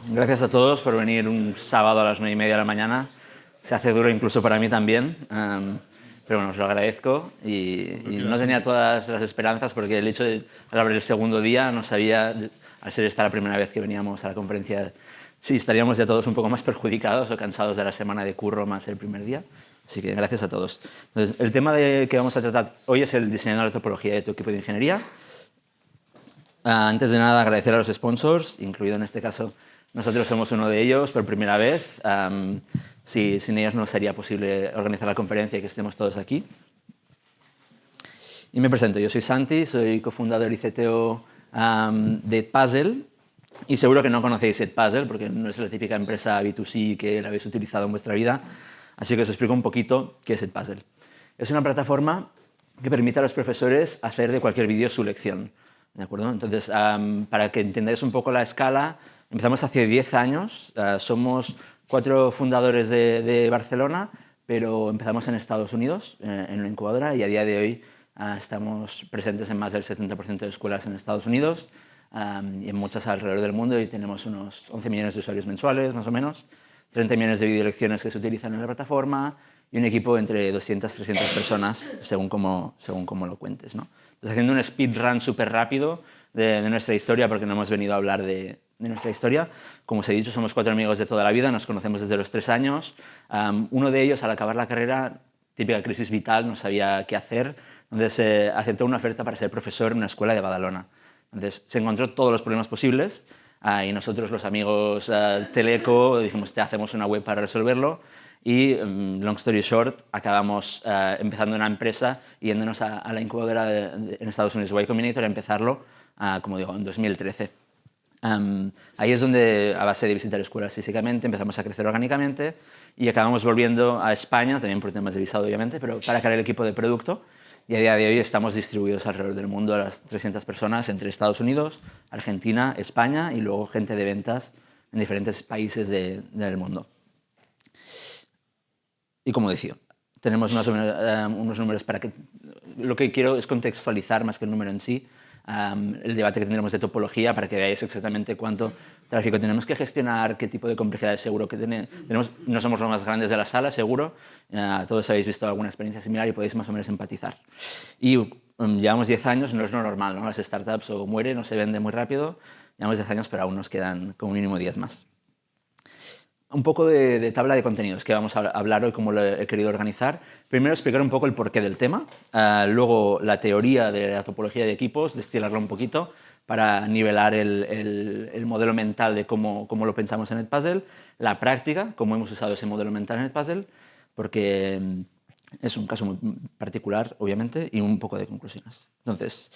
Gracias a todos por venir un sábado a las 9:30 de la mañana. Se hace duro incluso para mí también, pero bueno, os lo agradezco y no tenía todas las esperanzas porque el hecho de hablar el segundo día no sabía, al ser esta la primera vez que veníamos a la conferencia, si estaríamos ya todos un poco más perjudicados o cansados de la semana de curro más el primer día. Así que gracias a todos. Entonces, el tema que vamos a tratar hoy es el diseño de la topología de tu equipo de ingeniería. Antes de nada, agradecer a los sponsors, incluido en este caso, nosotros somos uno de ellos por primera vez. Sin ellos no sería posible organizar la conferencia y que estemos todos aquí. Y me presento, yo soy Santi, soy cofundador y CTO de Edpuzzle. Y seguro que no conocéis Edpuzzle porque no es la típica empresa B2C que la habéis utilizado en vuestra vida. Así que os explico un poquito qué es Edpuzzle. Es una plataforma que permite a los profesores hacer de cualquier vídeo su lección. ¿De acuerdo? Entonces, para que entendáis un poco la escala, empezamos hace 10 años. Somos 4 fundadores de Barcelona, pero empezamos en Estados Unidos, en la incubadora, y a día de hoy estamos presentes en más del 70% de escuelas en Estados Unidos y en muchas alrededor del mundo, y tenemos unos 11 millones de usuarios mensuales, más o menos, 30 millones de videolecciones que se utilizan en la plataforma y un equipo entre 200 y 300 personas, según cómo lo cuentes, ¿no? Entonces, haciendo un speedrun súper rápido de nuestra historia, porque no hemos venido a hablar de nuestra historia. Como os he dicho, somos 4 amigos de toda la vida, nos conocemos desde los 3 años. Uno de ellos, al acabar la carrera, típica crisis vital, no sabía qué hacer, entonces aceptó una oferta para ser profesor en una escuela de Badalona. Entonces, se encontró todos los problemas posibles y nosotros, los amigos Teleco, dijimos, te hacemos una web para resolverlo. Y, long story short, acabamos empezando una empresa y yéndonos a la incubadora en Estados Unidos, Y Combinator, a empezarlo, como digo, en 2013. Ahí es donde, a base de visitar escuelas físicamente, empezamos a crecer orgánicamente y acabamos volviendo a España, también por temas de visado, obviamente, pero para crear el equipo de producto. Y a día de hoy estamos distribuidos alrededor del mundo, a las 300 personas, entre Estados Unidos, Argentina, España y luego gente de ventas en diferentes países del mundo. Y como decía, tenemos más o menos unos números para que... Lo que quiero es contextualizar más que el número en sí, el debate que tendremos de topología para que veáis exactamente cuánto tráfico tenemos que gestionar, qué tipo de complejidad de seguro que tenemos. No somos los más grandes de la sala, seguro. Todos habéis visto alguna experiencia similar y podéis más o menos empatizar. Y llevamos 10 años, no es lo normal, ¿no? Las startups o mueren o se venden muy rápido. Llevamos 10 años, pero aún nos quedan como mínimo 10 más. Un poco de tabla de contenidos que vamos a hablar hoy, cómo lo he querido organizar. Primero explicar un poco el porqué del tema, luego la teoría de la topología de equipos, destilarla un poquito para nivelar el modelo mental de cómo lo pensamos en Edpuzzle, la práctica, cómo hemos usado ese modelo mental en Edpuzzle, porque es un caso muy particular, obviamente, y un poco de conclusiones. Entonces,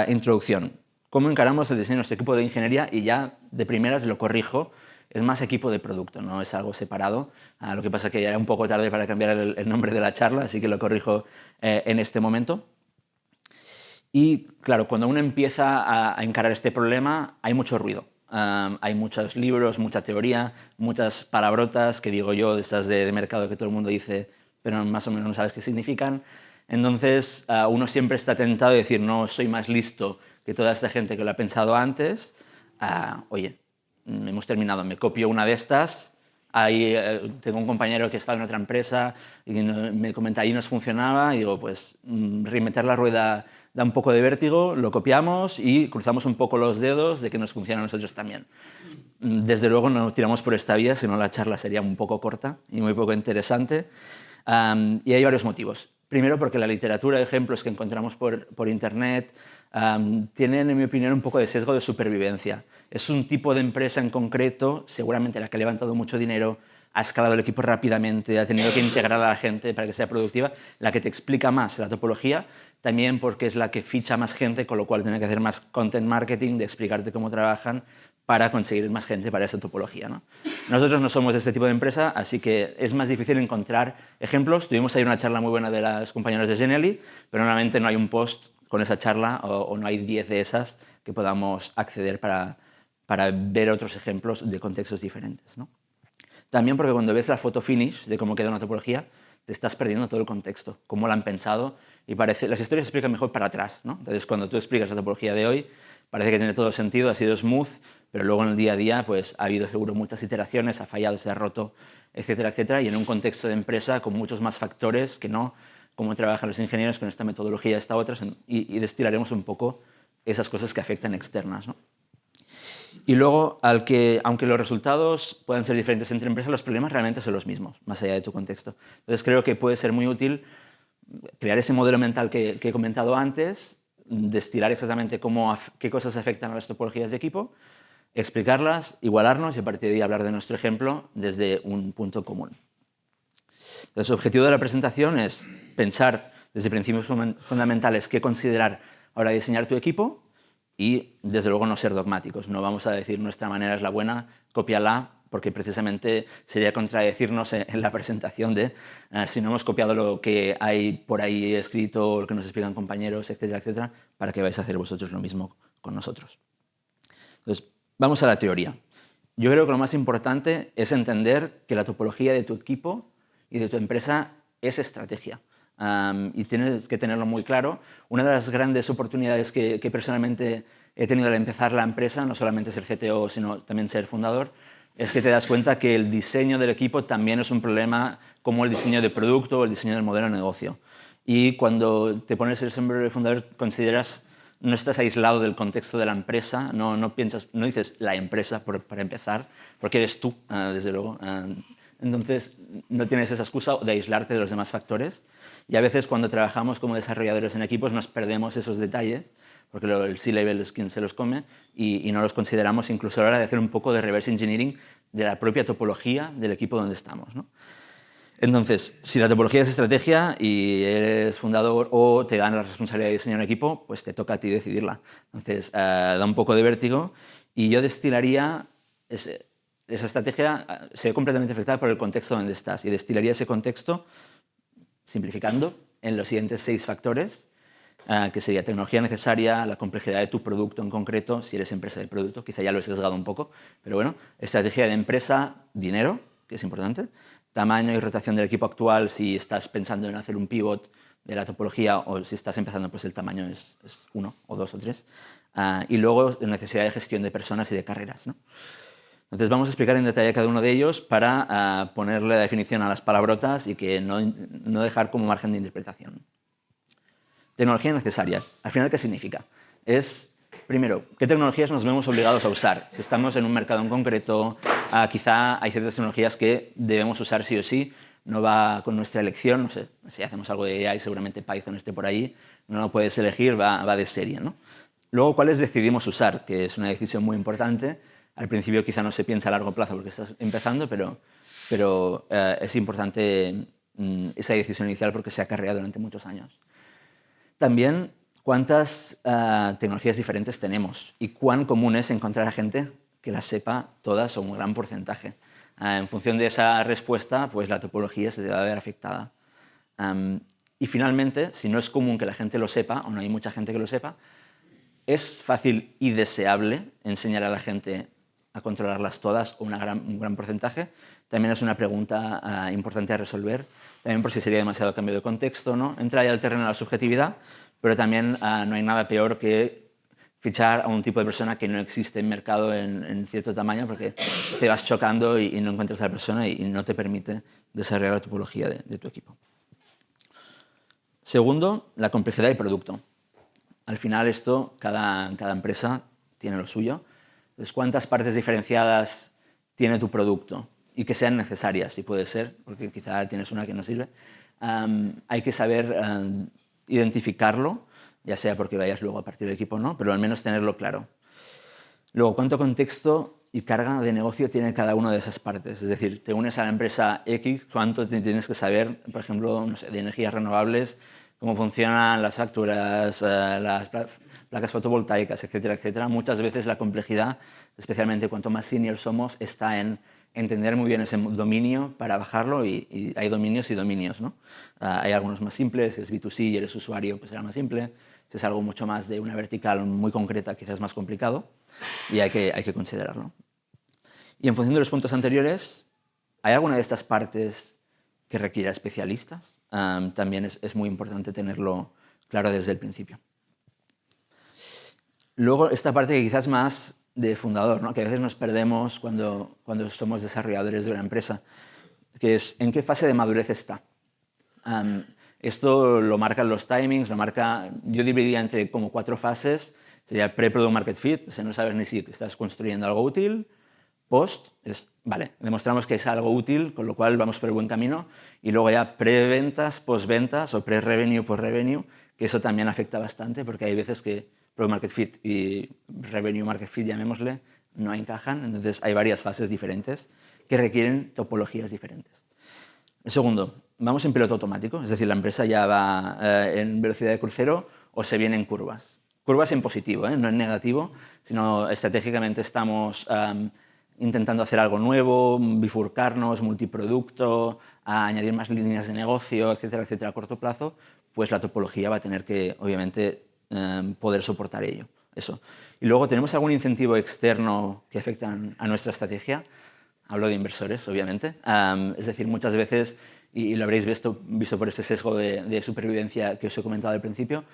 introducción. ¿Cómo encaramos el diseño de nuestro equipo de ingeniería? Y ya de primeras lo corrijo. Es más equipo de producto, no es algo separado. Lo que pasa es que ya era un poco tarde para cambiar el nombre de la charla, así que lo corrijo en este momento. Y claro, cuando uno empieza a encarar este problema, hay mucho ruido. Hay muchos libros, mucha teoría, muchas palabrotas que digo yo, de estas de mercado que todo el mundo dice, pero más o menos no sabes qué significan. Entonces, uno siempre está tentado de decir, no, soy más listo que toda esta gente que lo ha pensado antes. Oye, hemos terminado, me copio una de estas, ahí tengo un compañero que estaba en otra empresa y me comenta, ahí nos funcionaba, y digo, pues reinventar la rueda da un poco de vértigo, lo copiamos y cruzamos un poco los dedos de que nos funcione a nosotros también. Desde luego no tiramos por esta vía, sino la charla sería un poco corta y muy poco interesante. Y hay varios motivos. Primero, porque la literatura de ejemplos que encontramos por Internet tienen, en mi opinión, un poco de sesgo de supervivencia. Es un tipo de empresa en concreto, seguramente la que ha levantado mucho dinero, ha escalado el equipo rápidamente, ha tenido que integrar a la gente para que sea productiva, la que te explica más la topología, también porque es la que ficha más gente, con lo cual tiene que hacer más content marketing, de explicarte cómo trabajan para conseguir más gente para esa topología, ¿no? Nosotros no somos de este tipo de empresa, así que es más difícil encontrar ejemplos. Tuvimos ahí una charla muy buena de las compañeras de Genially, pero normalmente no hay un post con esa charla o no hay 10 de esas que podamos acceder para ver otros ejemplos de contextos diferentes, ¿no? También porque cuando ves la foto finish de cómo queda una topología, te estás perdiendo todo el contexto, cómo lo han pensado, y las historias se explican mejor para atrás, ¿no? Entonces, cuando tú explicas la topología de hoy, parece que tiene todo sentido, ha sido smooth, pero luego en el día a día pues, ha habido seguro muchas iteraciones, ha fallado, se ha roto, etcétera, etcétera, y en un contexto de empresa con muchos más factores que no cómo trabajan los ingenieros con esta metodología, esta otra, y destilaremos un poco esas cosas que afectan externas, ¿no? Y luego, aunque los resultados puedan ser diferentes entre empresas, los problemas realmente son los mismos, más allá de tu contexto. Entonces creo que puede ser muy útil crear ese modelo mental que he comentado antes, destilar exactamente qué cosas afectan a las topologías de equipo, explicarlas, igualarnos y a partir de ahí hablar de nuestro ejemplo desde un punto común. Entonces, el objetivo de la presentación es pensar desde principios fundamentales qué considerar a la hora de diseñar tu equipo y, desde luego, no ser dogmáticos. No vamos a decir nuestra manera es la buena, cópiala, porque precisamente sería contradecirnos en la presentación de si no hemos copiado lo que hay por ahí escrito o lo que nos explican compañeros, etcétera, etcétera, para que vais a hacer vosotros lo mismo con nosotros. Entonces, vamos a la teoría. Yo creo que lo más importante es entender que la topología de tu equipo y de tu empresa es estrategia. Y tienes que tenerlo muy claro. Una de las grandes oportunidades que personalmente he tenido al empezar la empresa, no solamente ser CTO, sino también ser fundador, es que te das cuenta que el diseño del equipo también es un problema como el diseño de producto o el diseño del modelo de negocio. Y cuando te pones el sombrero de fundador, consideras, no estás aislado del contexto de la empresa, no dices la empresa para empezar, porque eres tú, desde luego. Entonces, no tienes esa excusa de aislarte de los demás factores. Y a veces cuando trabajamos como desarrolladores en equipos nos perdemos esos detalles, porque el C-level es quien se los come, y no los consideramos incluso a la hora de hacer un poco de reverse engineering de la propia topología del equipo donde estamos, ¿no? Entonces, si la topología es estrategia y eres fundador o te dan la responsabilidad de diseñar un equipo, pues te toca a ti decidirla. Entonces, da un poco de vértigo y yo destilaría esa estrategia, se ve completamente afectada por el contexto donde estás y destilaría ese contexto, simplificando, en los siguientes 6 factores, que sería tecnología necesaria, la complejidad de tu producto en concreto, si eres empresa de producto, quizá ya lo he sesgado un poco, pero bueno, estrategia de empresa, dinero, que es importante, tamaño y rotación del equipo actual, si estás pensando en hacer un pivot de la topología o si estás empezando, pues el tamaño es 1 o 2 o 3, y luego necesidad de gestión de personas y de carreras, ¿no? Entonces vamos a explicar en detalle cada uno de ellos para ponerle la definición a las palabrotas y que no dejar como margen de interpretación. Tecnología necesaria. Al final, ¿qué significa? Es, primero, ¿qué tecnologías nos vemos obligados a usar? Si estamos en un mercado en concreto, quizá hay ciertas tecnologías que debemos usar sí o sí, no va con nuestra elección, no sé, si hacemos algo de AI, seguramente Python esté por ahí, no lo puedes elegir, va de serie, ¿no? Luego, ¿cuáles decidimos usar? Que es una decisión muy importante. Al principio quizá no se piensa a largo plazo porque estás empezando, pero es importante esa decisión inicial porque se acarrea durante muchos años. También, ¿cuántas tecnologías diferentes tenemos? Y cuán común es encontrar a gente que las sepa todas o un gran porcentaje. En función de esa respuesta, pues la topología se debe ver afectada. Y finalmente, si no es común que la gente lo sepa, o no hay mucha gente que lo sepa, ¿es fácil y deseable enseñar a la gente a controlarlas todas o un gran porcentaje? También es una pregunta importante a resolver, también por si sería demasiado cambio de contexto, ¿no? Entra ya al terreno de la subjetividad, pero también no hay nada peor que fichar a un tipo de persona que no existe en mercado en cierto tamaño porque te vas chocando y no encuentras a la persona y no te permite desarrollar la topología de tu equipo. Segundo, la complejidad del producto. Al final esto, cada empresa tiene lo suyo. Entonces, ¿cuántas partes diferenciadas tiene tu producto? Y que sean necesarias, si puede ser, porque quizá tienes una que no sirve. Hay que saber identificarlo, ya sea porque vayas luego a partir del equipo o no, pero al menos tenerlo claro. Luego, ¿cuánto contexto y carga de negocio tiene cada una de esas partes? Es decir, te unes a la empresa X, ¿cuánto tienes que saber, por ejemplo, no sé, de energías renovables, cómo funcionan las facturas, las placas fotovoltaicas, etcétera, etcétera? Muchas veces la complejidad, especialmente cuanto más senior somos, está en entender muy bien ese dominio para bajarlo y hay dominios y dominios, ¿no? Hay algunos más simples, si es B2C y eres usuario, pues será más simple. Si es algo mucho más de una vertical muy concreta, quizás es más complicado y hay que considerarlo. Y en función de los puntos anteriores, ¿hay alguna de estas partes que requiera especialistas? También es muy importante tenerlo claro desde el principio. Luego, esta parte que quizás más de fundador, ¿no? Que a veces nos perdemos cuando somos desarrolladores de una empresa, que es en qué fase de madurez está. Esto lo marcan los timings, yo dividiría entre como 4 fases. Sería pre-product market fit, o sea, no sabes ni si estás construyendo algo útil. Post es, vale, demostramos que es algo útil, con lo cual vamos por el buen camino. Y luego ya pre-ventas, post-ventas o pre-revenue, post-revenue, que eso también afecta bastante porque hay veces que product market fit y revenue market fit, llamémosle, no encajan. Entonces hay varias fases diferentes que requieren topologías diferentes. El segundo, vamos en piloto automático, es decir, la empresa ya va en velocidad de crucero o se viene en curvas. Curvas en positivo, no en negativo, sino estratégicamente estamos intentando hacer algo nuevo, bifurcarnos, multiproducto, añadir más líneas de negocio, etcétera, etcétera, a corto plazo, pues la topología va a tener que, obviamente, poder soportar ello. Eso. Y luego, ¿tenemos algún incentivo externo que afectan a nuestra estrategia? Hablo de inversores, obviamente. Es decir, muchas veces, y lo habréis visto por ese sesgo de supervivencia que os he comentado al principio,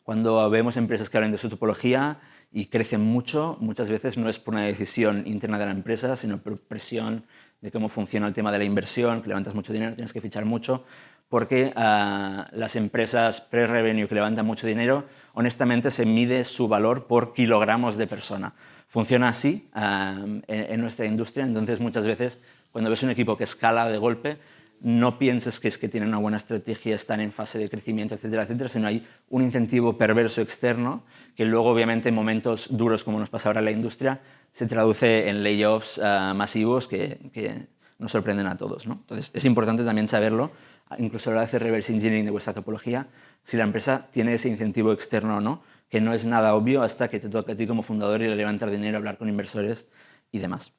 cuando vemos empresas que hablan de su topología y crecen mucho, muchas veces no es por una decisión interna de la empresa, sino por presión de cómo funciona el tema de la inversión, que levantas mucho dinero, tienes que fichar mucho, porque las empresas pre-revenue que levantan mucho dinero, honestamente se mide su valor por kilogramos de persona. Funciona así en nuestra industria, entonces muchas veces cuando ves un equipo que escala de golpe, no pienses que es que tienen una buena estrategia, están en fase de crecimiento, etcétera, etcétera, sino hay un incentivo perverso externo que luego, obviamente, en momentos duros como nos pasa ahora en la industria, se traduce en layoffs masivos que nos sorprenden a todos, ¿no? Entonces, es importante también saberlo, incluso a la hora de hacer reverse engineering de vuestra topología, si la empresa tiene ese incentivo externo o no, que no es nada obvio hasta que te toca a ti como fundador ir a levantar dinero, hablar con inversores y demás.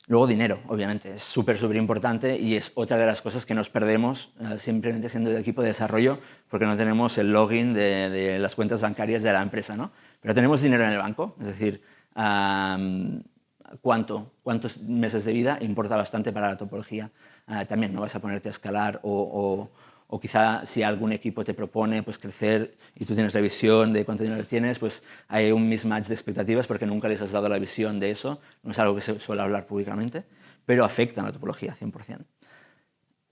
Luego dinero, obviamente, es súper importante y es otra de las cosas que nos perdemos simplemente siendo del equipo de desarrollo porque no tenemos el login de las cuentas bancarias de la empresa, ¿no? Pero tenemos dinero en el banco, es decir, cuántos meses de vida importa bastante para la topología. También no vas a ponerte a escalar o quizá si algún equipo te propone pues, crecer y tú tienes la visión de cuánto dinero tienes, pues hay un mismatch de expectativas porque nunca les has dado la visión de eso. No es algo que se suele hablar públicamente, pero afecta a la topología 100%.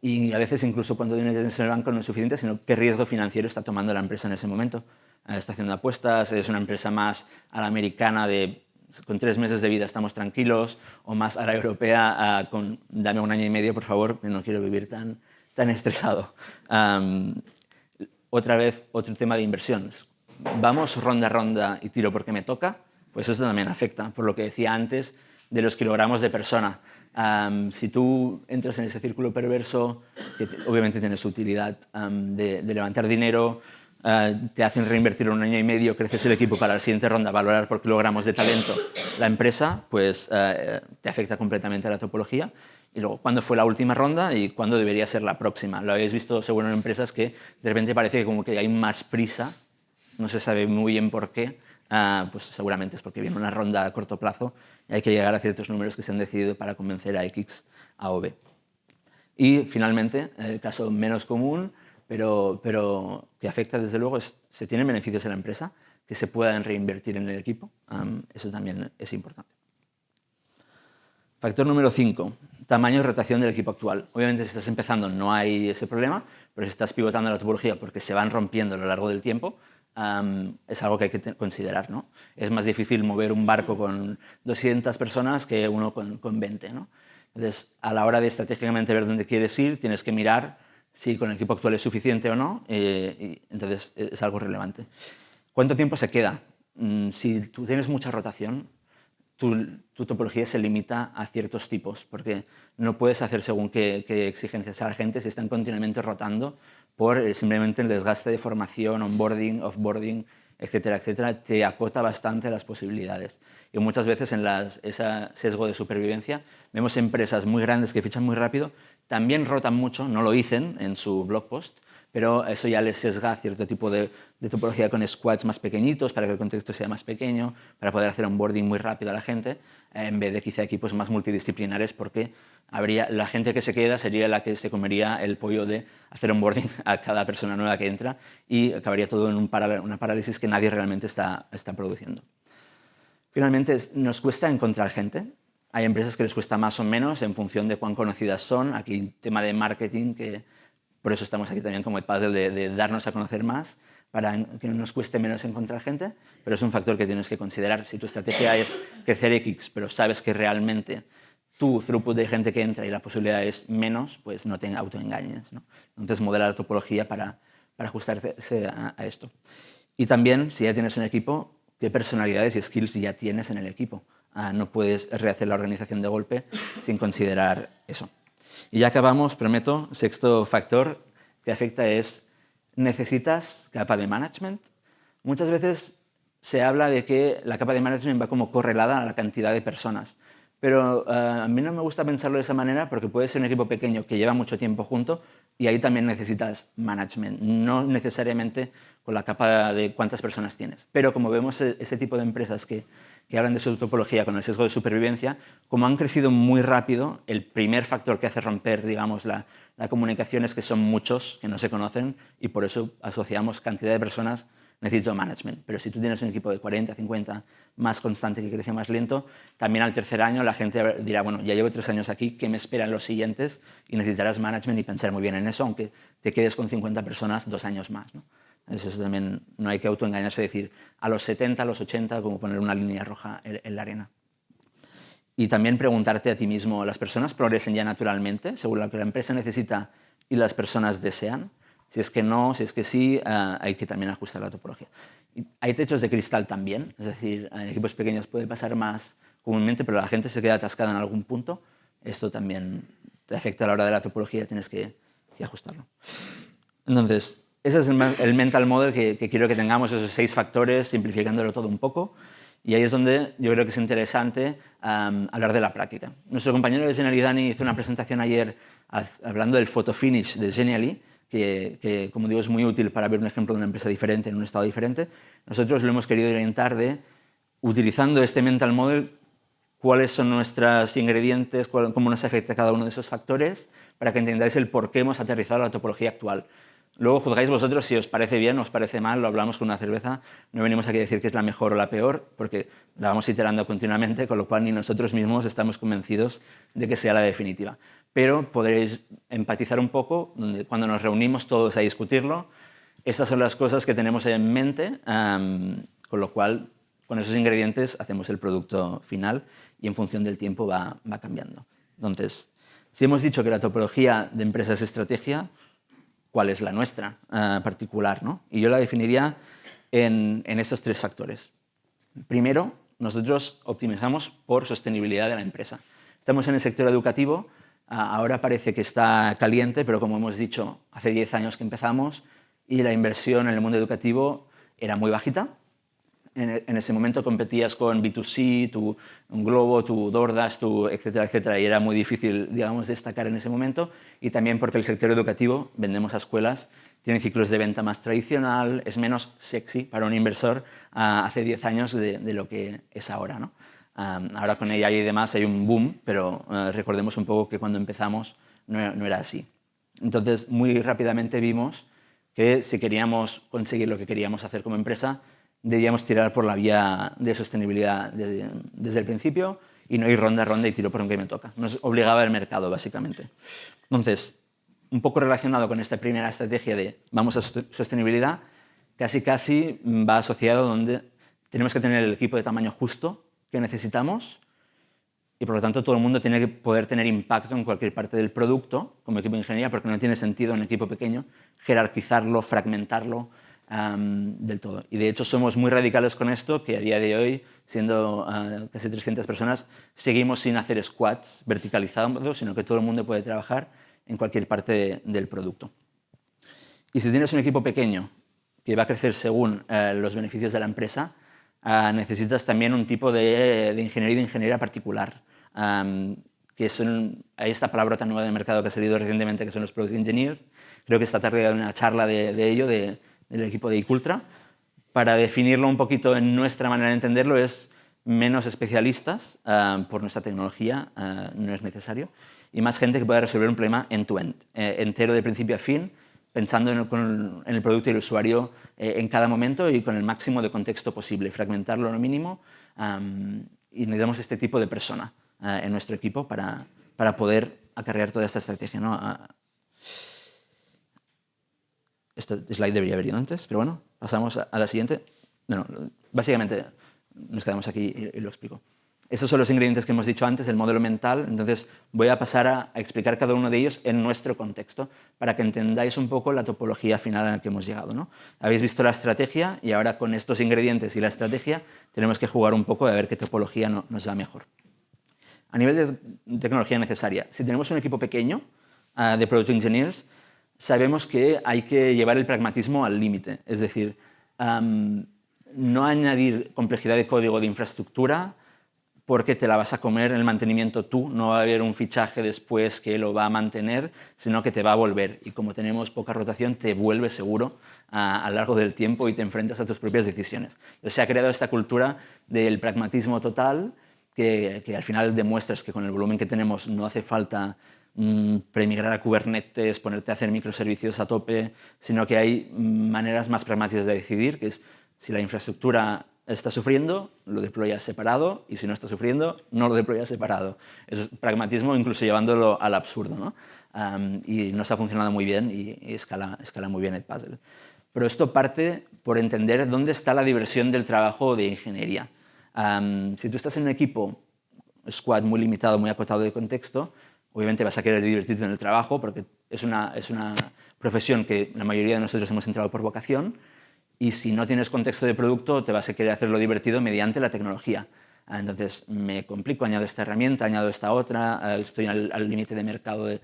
Y a veces incluso cuando dinero tienes en el banco no es suficiente, sino qué riesgo financiero está tomando la empresa en ese momento. Está haciendo apuestas, es una empresa más a la americana de con 3 meses de vida estamos tranquilos, o más a la europea con dame 1 año y medio, por favor, que no quiero vivir tan estresado. Otra vez, otro tema de inversiones. Vamos ronda a ronda y tiro porque me toca, pues eso también afecta, por lo que decía antes, de los kilogramos de persona. Si tú entras en ese círculo perverso, que obviamente tiene su utilidad de levantar dinero, te hacen reinvertir 1 año y medio, creces el equipo para la siguiente ronda, valorar por kilogramos de talento la empresa, pues te afecta completamente a la topología. Y luego, ¿cuándo fue la última ronda y cuándo debería ser la próxima? Lo habéis visto seguro en empresas que de repente parece que como que hay más prisa, no se sabe muy bien por qué, pues seguramente es porque viene una ronda a corto plazo y hay que llegar a ciertos números que se han decidido para convencer a X, A o B. Y finalmente, el caso menos común, pero que afecta desde luego, es se tienen beneficios en la empresa que se puedan reinvertir en el equipo. Eso también es importante. Factor número 5, tamaño y rotación del equipo actual. Obviamente si estás empezando no hay ese problema, pero si estás pivotando la topología porque se van rompiendo a lo largo del tiempo, es algo que hay que considerar, ¿no? Es más difícil mover un barco con 200 personas que uno con 20, ¿no? Entonces, a la hora de estratégicamente ver dónde quieres ir, tienes que mirar si con el equipo actual es suficiente o no, y entonces es algo relevante. ¿Cuánto tiempo se queda? Si tú tienes mucha rotación, tu topología se limita a ciertos tipos, porque no puedes hacer según qué exigencias a la gente si están continuamente rotando por simplemente el desgaste de formación, onboarding, offboarding, etcétera, etcétera, te acota bastante las posibilidades. Y muchas veces en ese sesgo de supervivencia vemos empresas muy grandes que fichan muy rápido, también rotan mucho, no lo dicen en su blog post, pero eso ya les sesga cierto tipo de topología con squads más pequeñitos para que el contexto sea más pequeño, para poder hacer onboarding muy rápido a la gente, en vez de quizá equipos más multidisciplinares, porque la gente que se queda sería la que se comería el pollo de hacer onboarding a cada persona nueva que entra y acabaría todo en una parálisis que nadie realmente está produciendo. Finalmente, nos cuesta encontrar gente. Hay empresas que les cuesta más o menos en función de cuán conocidas son. Aquí tema de marketing, que por eso estamos aquí también como el puzzle de darnos a conocer más, para que nos cueste menos encontrar gente, pero es un factor que tienes que considerar. Si tu estrategia es crecer X, pero sabes que realmente tu throughput de gente que entra y la posibilidad es menos, pues no te autoengañes, ¿no? Entonces, modelar la topología para ajustarse a esto. Y también, si ya tienes un equipo, qué personalidades y skills ya tienes en el equipo. No puedes rehacer la organización de golpe sin considerar eso. Y ya acabamos, prometo, sexto factor que afecta es, ¿necesitas capa de management? Muchas veces se habla de que la capa de management va como correlada a la cantidad de personas, pero a mí no me gusta pensarlo de esa manera porque puede ser un equipo pequeño que lleva mucho tiempo junto y ahí también necesitas management, no necesariamente con la capa de cuántas personas tienes. Pero como vemos ese tipo de empresas que hablan de su topología con el sesgo de supervivencia, como han crecido muy rápido, el primer factor que hace romper, digamos, la comunicación es que son muchos que no se conocen y por eso asociamos cantidad de personas, necesito management. Pero si tú tienes un equipo de 40, 50, más constante que crece más lento, también al tercer año la gente dirá, bueno, ya llevo 3 años aquí, ¿qué me esperan los siguientes? Y necesitarás management y pensar muy bien en eso, aunque te quedes con 50 personas 2 años más, ¿no? Eso también no hay que autoengañarse y decir a los 70, a los 80, como poner una línea roja en la arena. Y también preguntarte a ti mismo, ¿las personas progresan ya naturalmente según lo que la empresa necesita y las personas desean? Si es que no, si es que sí, hay que también ajustar la topología. Y hay techos de cristal también, es decir, en equipos pequeños puede pasar más comúnmente, pero la gente se queda atascada en algún punto. Esto también te afecta a la hora de la topología, tienes que ajustarlo. Entonces, ese es el mental model que quiero que tengamos, esos 6 factores, simplificándolo todo un poco. Y ahí es donde yo creo que es interesante hablar de la práctica. Nuestro compañero de Genially, Dani, hizo una presentación ayer hablando del photo finish de Genially, que, como digo, es muy útil para ver un ejemplo de una empresa diferente en un estado diferente. Nosotros lo hemos querido orientar de, utilizando este mental model, cuáles son nuestros ingredientes, cómo nos afecta cada uno de esos factores, para que entendáis el por qué hemos aterrizado la topología actual. Luego juzgáis vosotros si os parece bien o os parece mal, lo hablamos con una cerveza, no venimos aquí a decir que es la mejor o la peor, porque la vamos iterando continuamente, con lo cual ni nosotros mismos estamos convencidos de que sea la definitiva. Pero podréis empatizar un poco cuando nos reunimos todos a discutirlo. Estas son las cosas que tenemos en mente, con lo cual con esos ingredientes hacemos el producto final y en función del tiempo va cambiando. Entonces, si hemos dicho que la topología de empresa es estrategia, ¿cuál es la nuestra particular, ¿no? Y yo la definiría en estos 3 factores. Primero, nosotros optimizamos por sostenibilidad de la empresa. Estamos en el sector educativo, ahora parece que está caliente, pero como hemos dicho, hace 10 años que empezamos y la inversión en el mundo educativo era muy bajita. En ese momento competías con B2C, un Globo, tu DoorDash, etcétera, etcétera, y era muy difícil, digamos, destacar en ese momento. Y también porque el sector educativo, vendemos a escuelas, tiene ciclos de venta más tradicional, es menos sexy para un inversor hace 10 años de lo que es ahora, ¿no? Ahora con AI y demás hay un boom, pero recordemos un poco que cuando empezamos no era así. Entonces, muy rápidamente vimos que si queríamos conseguir lo que queríamos hacer como empresa, debíamos tirar por la vía de sostenibilidad desde el principio y no ir ronda a ronda y tiro por donde me toca. Nos obligaba el mercado, básicamente. Entonces, un poco relacionado con esta primera estrategia de vamos a sostenibilidad, casi va asociado donde tenemos que tener el equipo de tamaño justo que necesitamos y por lo tanto todo el mundo tiene que poder tener impacto en cualquier parte del producto como equipo de ingeniería, porque no tiene sentido en un equipo pequeño jerarquizarlo, fragmentarlo del todo. Y de hecho somos muy radicales con esto, que a día de hoy, siendo casi 300 personas, seguimos sin hacer squads verticalizados, sino que todo el mundo puede trabajar en cualquier parte del producto. Y si tienes un equipo pequeño que va a crecer según los beneficios de la empresa, necesitas también un tipo de ingeniería particular. que hay esta palabra tan nueva del mercado que ha salido recientemente, que son los Product Engineers. Creo que esta tarde hay una charla de ello, del equipo de iCultra. Para definirlo un poquito en nuestra manera de entenderlo, es menos especialistas por nuestra tecnología, no es necesario, y más gente que pueda resolver un problema end-to-end, entero de principio a fin, pensando en el producto y el usuario en cada momento y con el máximo de contexto posible, fragmentarlo lo mínimo, y necesitamos este tipo de persona en nuestro equipo para poder acarrear toda esta estrategia, ¿no? Este slide debería haber ido antes, pero bueno, pasamos a la siguiente. Bueno, básicamente nos quedamos aquí y lo explico. Estos son los ingredientes que hemos dicho antes, el modelo mental. Entonces voy a pasar a explicar cada uno de ellos en nuestro contexto para que entendáis un poco la topología final a la que hemos llegado, ¿no? Habéis visto la estrategia y ahora con estos ingredientes y la estrategia tenemos que jugar un poco a ver qué topología nos va mejor. A nivel de tecnología necesaria, si tenemos un equipo pequeño de Product Engineers, sabemos que hay que llevar el pragmatismo al límite. Es decir, no añadir complejidad de código de infraestructura porque te la vas a comer en el mantenimiento tú, no va a haber un fichaje después que lo va a mantener, sino que te va a volver. Y como tenemos poca rotación, te vuelve seguro a lo largo del tiempo y te enfrentas a tus propias decisiones. Entonces se ha creado esta cultura del pragmatismo total, que al final demuestras que con el volumen que tenemos no hace falta premigrar a Kubernetes, ponerte a hacer microservicios a tope, sino que hay maneras más pragmáticas de decidir, que es si la infraestructura está sufriendo, lo deployas separado, y si no está sufriendo, no lo deployas separado. Es pragmatismo incluso llevándolo al absurdo, ¿no? Y nos ha funcionado muy bien y escala muy bien el puzzle. Pero esto parte por entender dónde está la diversión del trabajo de ingeniería. Si tú estás en un equipo, squad muy limitado, muy acotado de contexto, obviamente vas a querer divertirte en el trabajo porque es una profesión que la mayoría de nosotros hemos entrado por vocación, y si no tienes contexto de producto te vas a querer hacerlo divertido mediante la tecnología. Entonces me complico, añado esta herramienta, añado esta otra, estoy al límite de mercado de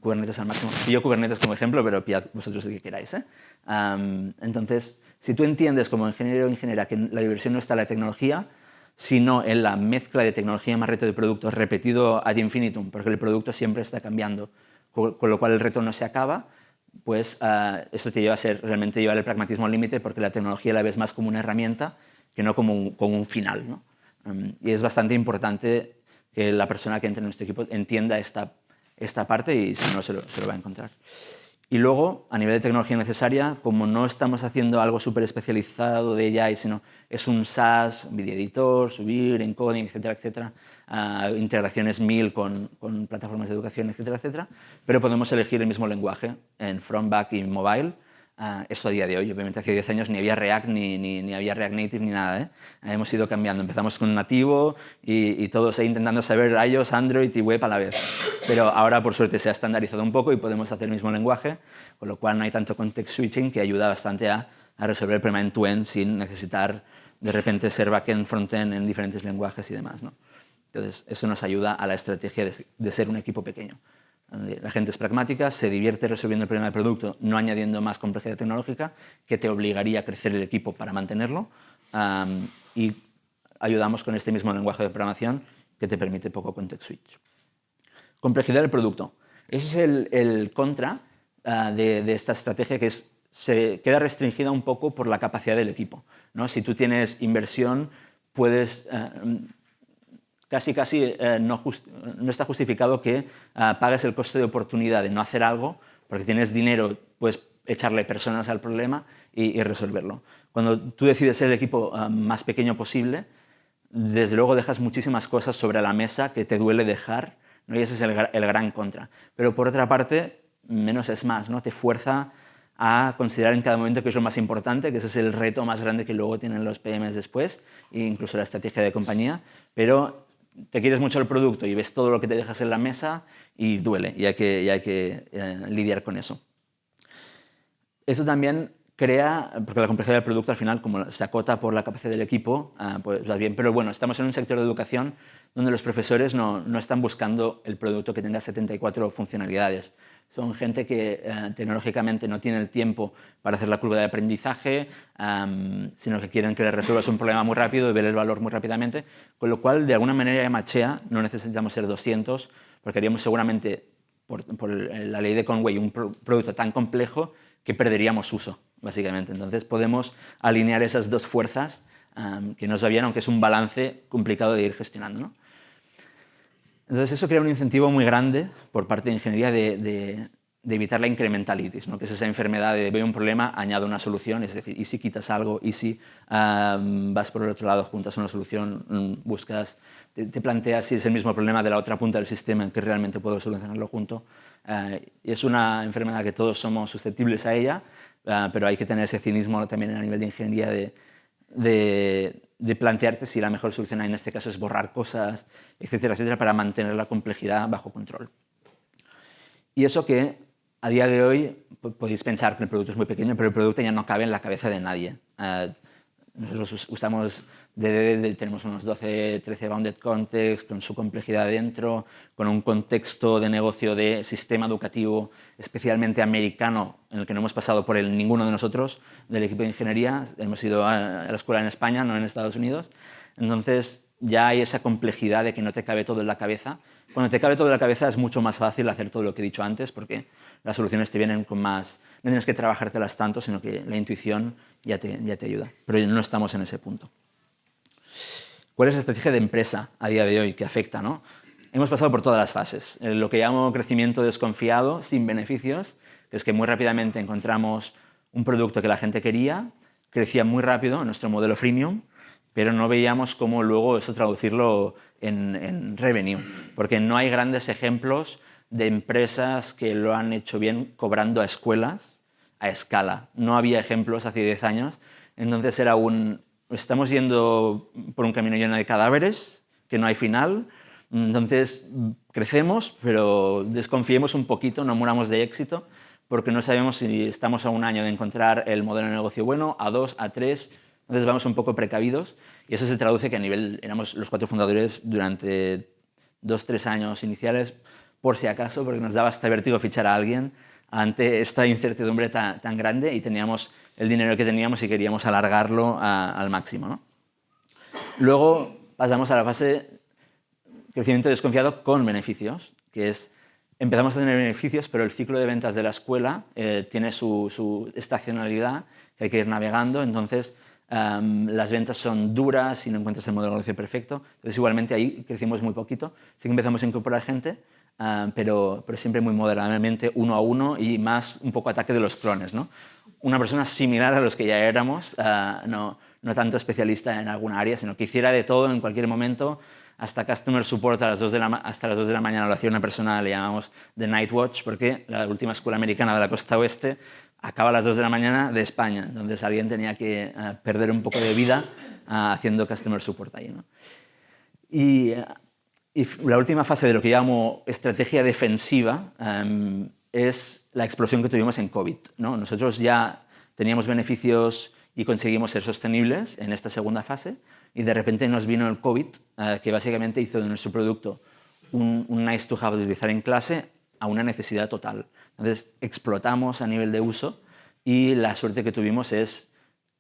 Kubernetes al máximo. Pillo Kubernetes como ejemplo, pero pillad vosotros el que queráis. Entonces, si tú entiendes como ingeniero o ingeniera que la diversión no está en la tecnología, sino en la mezcla de tecnología más reto de producto repetido ad infinitum, porque el producto siempre está cambiando, con lo cual el reto no se acaba, pues esto te lleva a realmente llevar el pragmatismo al límite, porque la tecnología la ves más como una herramienta que no como un final, ¿no? Y es bastante importante que la persona que entre en nuestro equipo entienda esta parte, y si no se lo va a encontrar. Y luego, a nivel de tecnología necesaria, como no estamos haciendo algo súper especializado de AI, sino es un SaaS, video editor, subir, encoding, etcétera, etcétera, integraciones 1000 con plataformas de educación, etcétera, etcétera, pero podemos elegir el mismo lenguaje en front, back y mobile. Esto a día de hoy, obviamente hace 10 años ni había React, ni había React Native, ni nada. Hemos ido cambiando. Empezamos con nativo y todos ahí intentando saber iOS, Android y web a la vez. Pero ahora, por suerte, se ha estandarizado un poco y podemos hacer el mismo lenguaje, con lo cual no hay tanto context switching, que ayuda bastante a resolver el problema end-to-end sin necesitar de repente ser backend, frontend en diferentes lenguajes y demás, ¿no? Entonces, eso nos ayuda a la estrategia de ser un equipo pequeño. La gente es pragmática, se divierte resolviendo el problema del producto, no añadiendo más complejidad tecnológica, que te obligaría a crecer el equipo para mantenerlo, y ayudamos con este mismo lenguaje de programación que te permite poco context switch. Complejidad del producto. Ese es el contra de esta estrategia, que se queda restringida un poco por la capacidad del equipo, ¿no? Si tú tienes inversión, puedes... casi no está justificado que pagues el coste de oportunidad de no hacer algo, porque tienes dinero, puedes echarle personas al problema y resolverlo. Cuando tú decides ser el equipo más pequeño posible, desde luego dejas muchísimas cosas sobre la mesa que te duele dejar, ¿no? Y ese es el gran contra. Pero por otra parte, menos es más, ¿no? Te fuerza a considerar en cada momento qué es lo más importante, que ese es el reto más grande que luego tienen los PMs después, e incluso la estrategia de compañía, pero te quieres mucho el producto y ves todo lo que te dejas en la mesa y duele, y hay que lidiar con eso. Eso también crea, porque la complejidad del producto al final, como se acota por la capacidad del equipo, pues va bien. Pero bueno, estamos en un sector de educación donde los profesores no están buscando el producto que tenga 74 funcionalidades. son gente que tecnológicamente no tiene el tiempo para hacer la curva de aprendizaje, sino que quieren que les resuelvas un problema muy rápido y ver el valor muy rápidamente, con lo cual, de alguna manera, en Machea no necesitamos ser 200, porque haríamos seguramente, por la ley de Conway, un producto tan complejo que perderíamos uso, básicamente. Entonces, podemos alinear esas dos fuerzas que nos va bien, aunque es un balance complicado de ir gestionando, ¿no? Entonces eso crea un incentivo muy grande por parte de ingeniería de evitar la incrementalitis, ¿no? Que es esa enfermedad de veo un problema, añado una solución, es decir, y si quitas algo, y si vas por el otro lado, juntas una solución, buscas, te planteas si es el mismo problema de la otra punta del sistema, que realmente puedo solucionarlo junto. Y es una enfermedad que todos somos susceptibles a ella, pero hay que tener ese cinismo también a nivel de ingeniería de plantearte si la mejor solución en este caso es borrar cosas, etcétera, etcétera, para mantener la complejidad bajo control. Y eso que a día de hoy podéis pensar que el producto es muy pequeño, pero el producto ya no cabe en la cabeza de nadie. Nosotros usamos DDD, tenemos unos 12, 13 bounded contexts con su complejidad dentro, con un contexto de negocio de sistema educativo especialmente americano, en el que no hemos pasado por él ninguno de nosotros del equipo de ingeniería. Hemos ido a la escuela en España, no en Estados Unidos. Entonces ya hay esa complejidad de que no te cabe todo en la cabeza. Cuando te cabe todo en la cabeza es mucho más fácil hacer todo lo que he dicho antes, porque las soluciones te vienen con más... No tienes que trabajártelas tanto, sino que la intuición ya te ayuda. Pero no estamos en ese punto. ¿Cuál es la estrategia de empresa a día de hoy que afecta, ¿no? Hemos pasado por todas las fases. Lo que llamo crecimiento desconfiado, sin beneficios, que es que muy rápidamente encontramos un producto que la gente quería, crecía muy rápido en nuestro modelo freemium, pero no veíamos cómo luego eso traducirlo en revenue, porque no hay grandes ejemplos de empresas que lo han hecho bien cobrando a escuelas a escala. No había ejemplos hace 10 años, entonces era estamos yendo por un camino lleno de cadáveres, que no hay final, entonces crecemos, pero desconfiemos un poquito, no muramos de éxito, porque no sabemos si estamos a un año de encontrar el modelo de negocio bueno, a 2, a 3, entonces vamos un poco precavidos, y eso se traduce que a nivel, éramos los 4 fundadores durante 2, 3 años iniciales, por si acaso, porque nos daba hasta vértigo fichar a alguien ante esta incertidumbre tan grande, y teníamos el dinero que teníamos y queríamos alargarlo al máximo, ¿no? Luego pasamos a la fase crecimiento desconfiado con beneficios, que es empezamos a tener beneficios, pero el ciclo de ventas de la escuela tiene su estacionalidad, que hay que ir navegando, entonces las ventas son duras y no encuentras el modelo de negocio perfecto. Entonces igualmente ahí crecimos muy poquito, sí que empezamos a incorporar gente, pero siempre muy moderadamente, uno a uno, y más un poco ataque de los clones, ¿no? Una persona similar a los que ya éramos, no tanto especialista en alguna área, sino que hiciera de todo en cualquier momento, hasta Customer Support hasta las 2 de la mañana lo hacía una persona, le llamamos The Night Watch, porque la última escuela americana de la costa oeste acaba a las 2 de la mañana de España, entonces alguien tenía que perder un poco de vida haciendo Customer Support ahí, ¿no? Y la última fase de lo que llamo estrategia defensiva es la explosión que tuvimos en COVID, ¿no? Nosotros ya teníamos beneficios y conseguimos ser sostenibles en esta segunda fase, y de repente nos vino el COVID, que básicamente hizo de nuestro producto un nice to have de utilizar en clase a una necesidad total. Entonces explotamos a nivel de uso, y la suerte que tuvimos es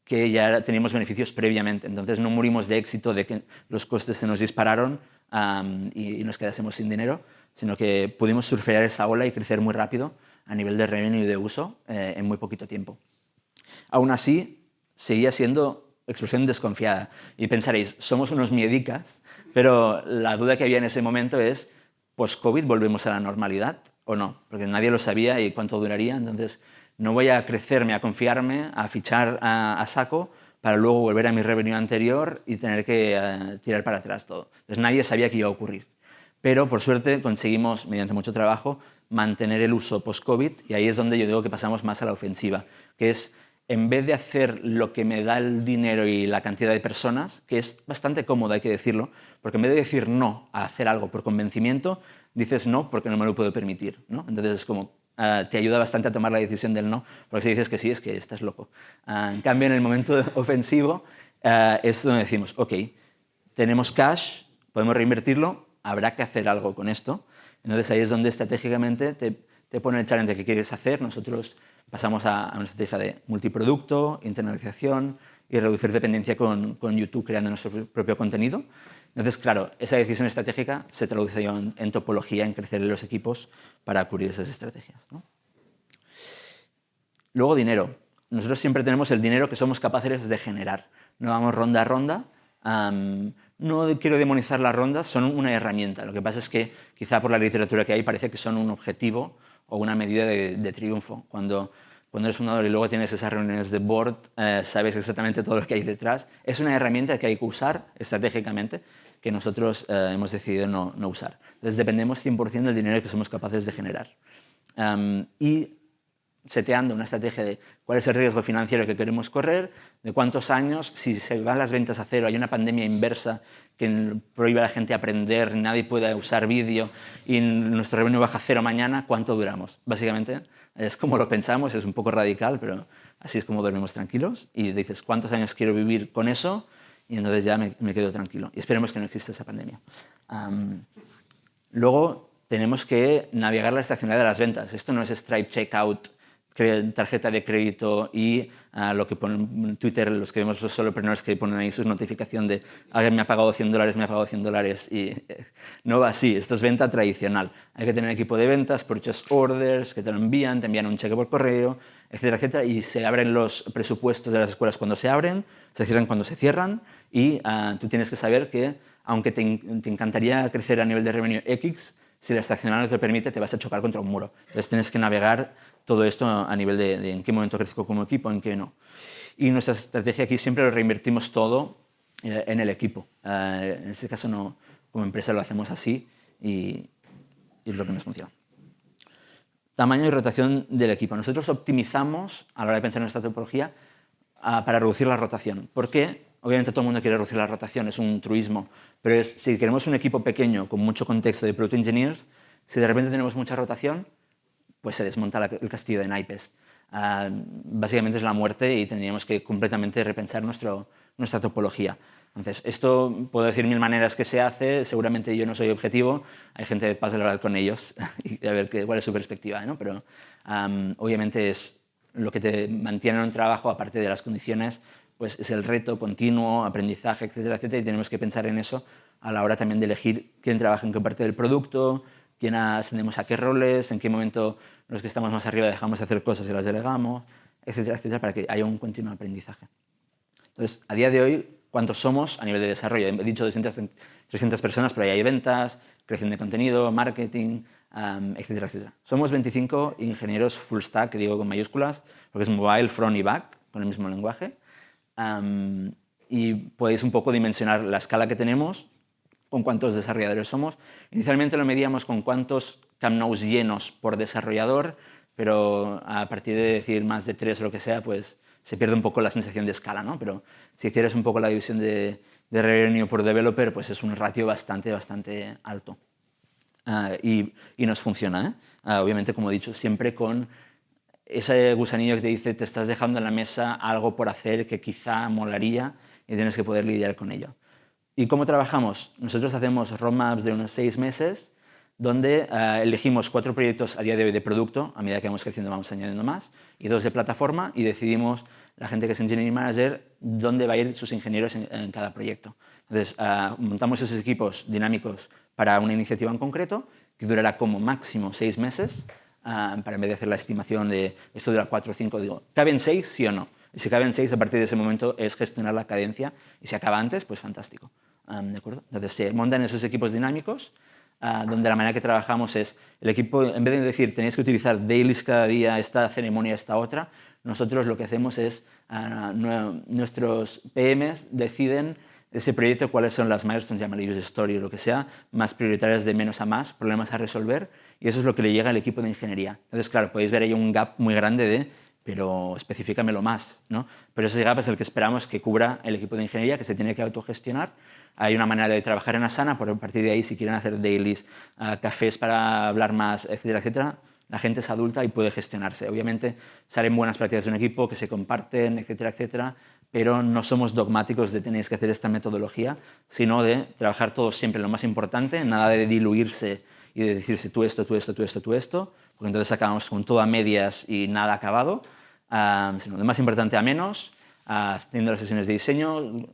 que ya teníamos beneficios previamente. Entonces no morimos de éxito de que los costes se nos dispararon y nos quedásemos sin dinero, sino que pudimos surfear esa ola y crecer muy rápido a nivel de revenue y de uso en muy poquito tiempo. Aún así, seguía siendo explosión desconfiada. Y pensaréis, somos unos miedicas, pero la duda que había en ese momento es, ¿post-COVID volvemos a la normalidad o no? Porque nadie lo sabía y cuánto duraría, entonces no voy a crecerme, a confiarme, a fichar a saco para luego volver a mi revenue anterior y tener que tirar para atrás todo. Entonces nadie sabía qué iba a ocurrir. Pero por suerte conseguimos, mediante mucho trabajo, mantener el uso post-COVID, y ahí es donde yo digo que pasamos más a la ofensiva, que es, en vez de hacer lo que me da el dinero y la cantidad de personas, que es bastante cómodo, hay que decirlo, porque en vez de decir no a hacer algo por convencimiento, dices no porque no me lo puedo permitir, ¿no? Entonces es como, te ayuda bastante a tomar la decisión del no, porque si dices que sí, es que estás loco. En cambio, en el momento ofensivo, es donde decimos, ok, tenemos cash, podemos reinvertirlo, habrá que hacer algo con esto. Entonces ahí es donde estratégicamente te te pone el challenge que quieres hacer, nosotros pasamos a una estrategia de multiproducto, internalización y reducir dependencia con YouTube creando nuestro propio contenido. Entonces, claro, esa decisión estratégica se traduce en topología, en crecer en los equipos para cubrir esas estrategias, ¿no? Luego, dinero. Nosotros siempre tenemos el dinero que somos capaces de generar. No vamos ronda a ronda. No quiero demonizar las rondas, son una herramienta. Lo que pasa es que quizá por la literatura que hay parece que son un objetivo o una medida de triunfo. Cuando eres fundador y luego tienes esas reuniones de board, sabes exactamente todo lo que hay detrás. Es una herramienta que hay que usar estratégicamente, que nosotros hemos decidido no usar. Entonces dependemos 100% del dinero que somos capaces de generar. Y seteando una estrategia de cuál es el riesgo financiero que queremos correr, de cuántos años, si se van las ventas a cero, hay una pandemia inversa que prohíbe a la gente aprender, nadie puede usar vídeo y nuestro revenue baja a cero mañana, ¿cuánto duramos? Básicamente es como lo pensamos, es un poco radical, pero así es como dormimos tranquilos y dices, ¿cuántos años quiero vivir con eso? Y entonces ya me quedo tranquilo. Y esperemos que no exista esa pandemia. Luego tenemos que navegar la estacionalidad de las ventas. Esto no es Stripe Checkout, tarjeta de crédito y lo que ponen en Twitter, los que vemos los solopreneurs que ponen ahí sus notificación de alguien me ha pagado $100, me ha pagado $100 y no va así, esto es venta tradicional. Hay que tener equipo de ventas, purchase orders, que te lo envían, te envían un cheque por correo, etcétera, etcétera, y se abren los presupuestos de las escuelas cuando se abren, se cierran cuando se cierran y tú tienes que saber que aunque te encantaría crecer a nivel de revenue X, si la estacionalidad no te permite, te vas a chocar contra un muro. Entonces tienes que navegar todo esto a nivel de en qué momento crezco como equipo, en qué no. Y nuestra estrategia aquí siempre lo reinvertimos todo en el equipo. En este caso, no, como empresa lo hacemos así y es lo que nos funciona. Tamaño y rotación del equipo. Nosotros optimizamos a la hora de pensar en nuestra topología para reducir la rotación. ¿Por qué? Obviamente todo el mundo quiere reducir la rotación, es un truismo, pero si queremos un equipo pequeño con mucho contexto de Product Engineers, si de repente tenemos mucha rotación, pues se desmonta el castillo de naipes. Básicamente es la muerte y tendríamos que completamente repensar nuestra topología. Entonces, esto puedo decir mil maneras que se hace, seguramente yo no soy objetivo, hay gente que pasa a hablar con ellos y a ver cuál es su perspectiva, ¿no? Pero obviamente es lo que te mantiene en un trabajo, aparte de las condiciones, pues es el reto continuo, aprendizaje, etcétera, etcétera, y tenemos que pensar en eso a la hora también de elegir quién trabaja en qué parte del producto, quién ascendemos a qué roles, en qué momento los que estamos más arriba dejamos de hacer cosas y las delegamos, etcétera, etcétera, para que haya un continuo aprendizaje. Entonces, a día de hoy, ¿cuántos somos a nivel de desarrollo? He dicho 200, 300 personas, pero ahí hay ventas, creación de contenido, marketing, etcétera, etcétera. Somos 25 ingenieros full stack, que digo con mayúsculas, porque es mobile, front y back, con el mismo lenguaje. Y podéis un poco dimensionar la escala que tenemos, con cuántos desarrolladores somos. Inicialmente lo medíamos con cuántos Camp Nous llenos por desarrollador, pero a partir de decir más de 3 o lo que sea, pues se pierde un poco la sensación de escala, ¿no? Pero si hicieras un poco la división de revenue por developer, pues es un ratio bastante alto. Y nos funciona, ¿eh? Obviamente, como he dicho, siempre con ese gusanillo que te dice te estás dejando en la mesa algo por hacer que quizá molaría y tienes que poder lidiar con ello. ¿Y cómo trabajamos? Nosotros hacemos roadmaps de unos 6 meses donde elegimos 4 proyectos a día de hoy de producto, a medida que vamos creciendo vamos añadiendo más, y 2 de plataforma, y decidimos la gente que es Engineering Manager dónde va a ir sus ingenieros en cada proyecto. Entonces, montamos esos equipos dinámicos para una iniciativa en concreto, que durará como máximo 6 meses, para en vez de hacer la estimación de esto dura 4 o 5, digo, ¿caben 6 sí o no? Y si caben 6, a partir de ese momento es gestionar la cadencia, y si acaba antes, pues fantástico. ¿De acuerdo? Entonces se montan esos equipos dinámicos, donde la manera que trabajamos es, el equipo, en vez de decir tenéis que utilizar dailies cada día, esta ceremonia, esta otra, nosotros lo que hacemos es, nuestros PMs deciden ese proyecto cuáles son las milestones, llámale user story o lo que sea, más prioritarias de menos a más, problemas a resolver, y eso es lo que le llega al equipo de ingeniería. Entonces, claro, podéis ver ahí un gap muy grande de, pero especifícamelo más, ¿no? Pero ese gap es el que esperamos que cubra el equipo de ingeniería, que se tiene que autogestionar. Hay una manera de trabajar en Asana, por a partir de ahí, si quieren hacer dailies, cafés para hablar más, etcétera, etcétera, la gente es adulta y puede gestionarse. Obviamente salen buenas prácticas de un equipo que se comparten, etcétera, etcétera, pero no somos dogmáticos de tenéis que hacer esta metodología, sino de trabajar todos siempre en lo más importante, nada de diluirse y de decirse tú esto, tú esto, tú esto, tú esto, porque entonces acabamos con todo a medias y nada acabado, sino de más importante a menos, haciendo las sesiones de diseño,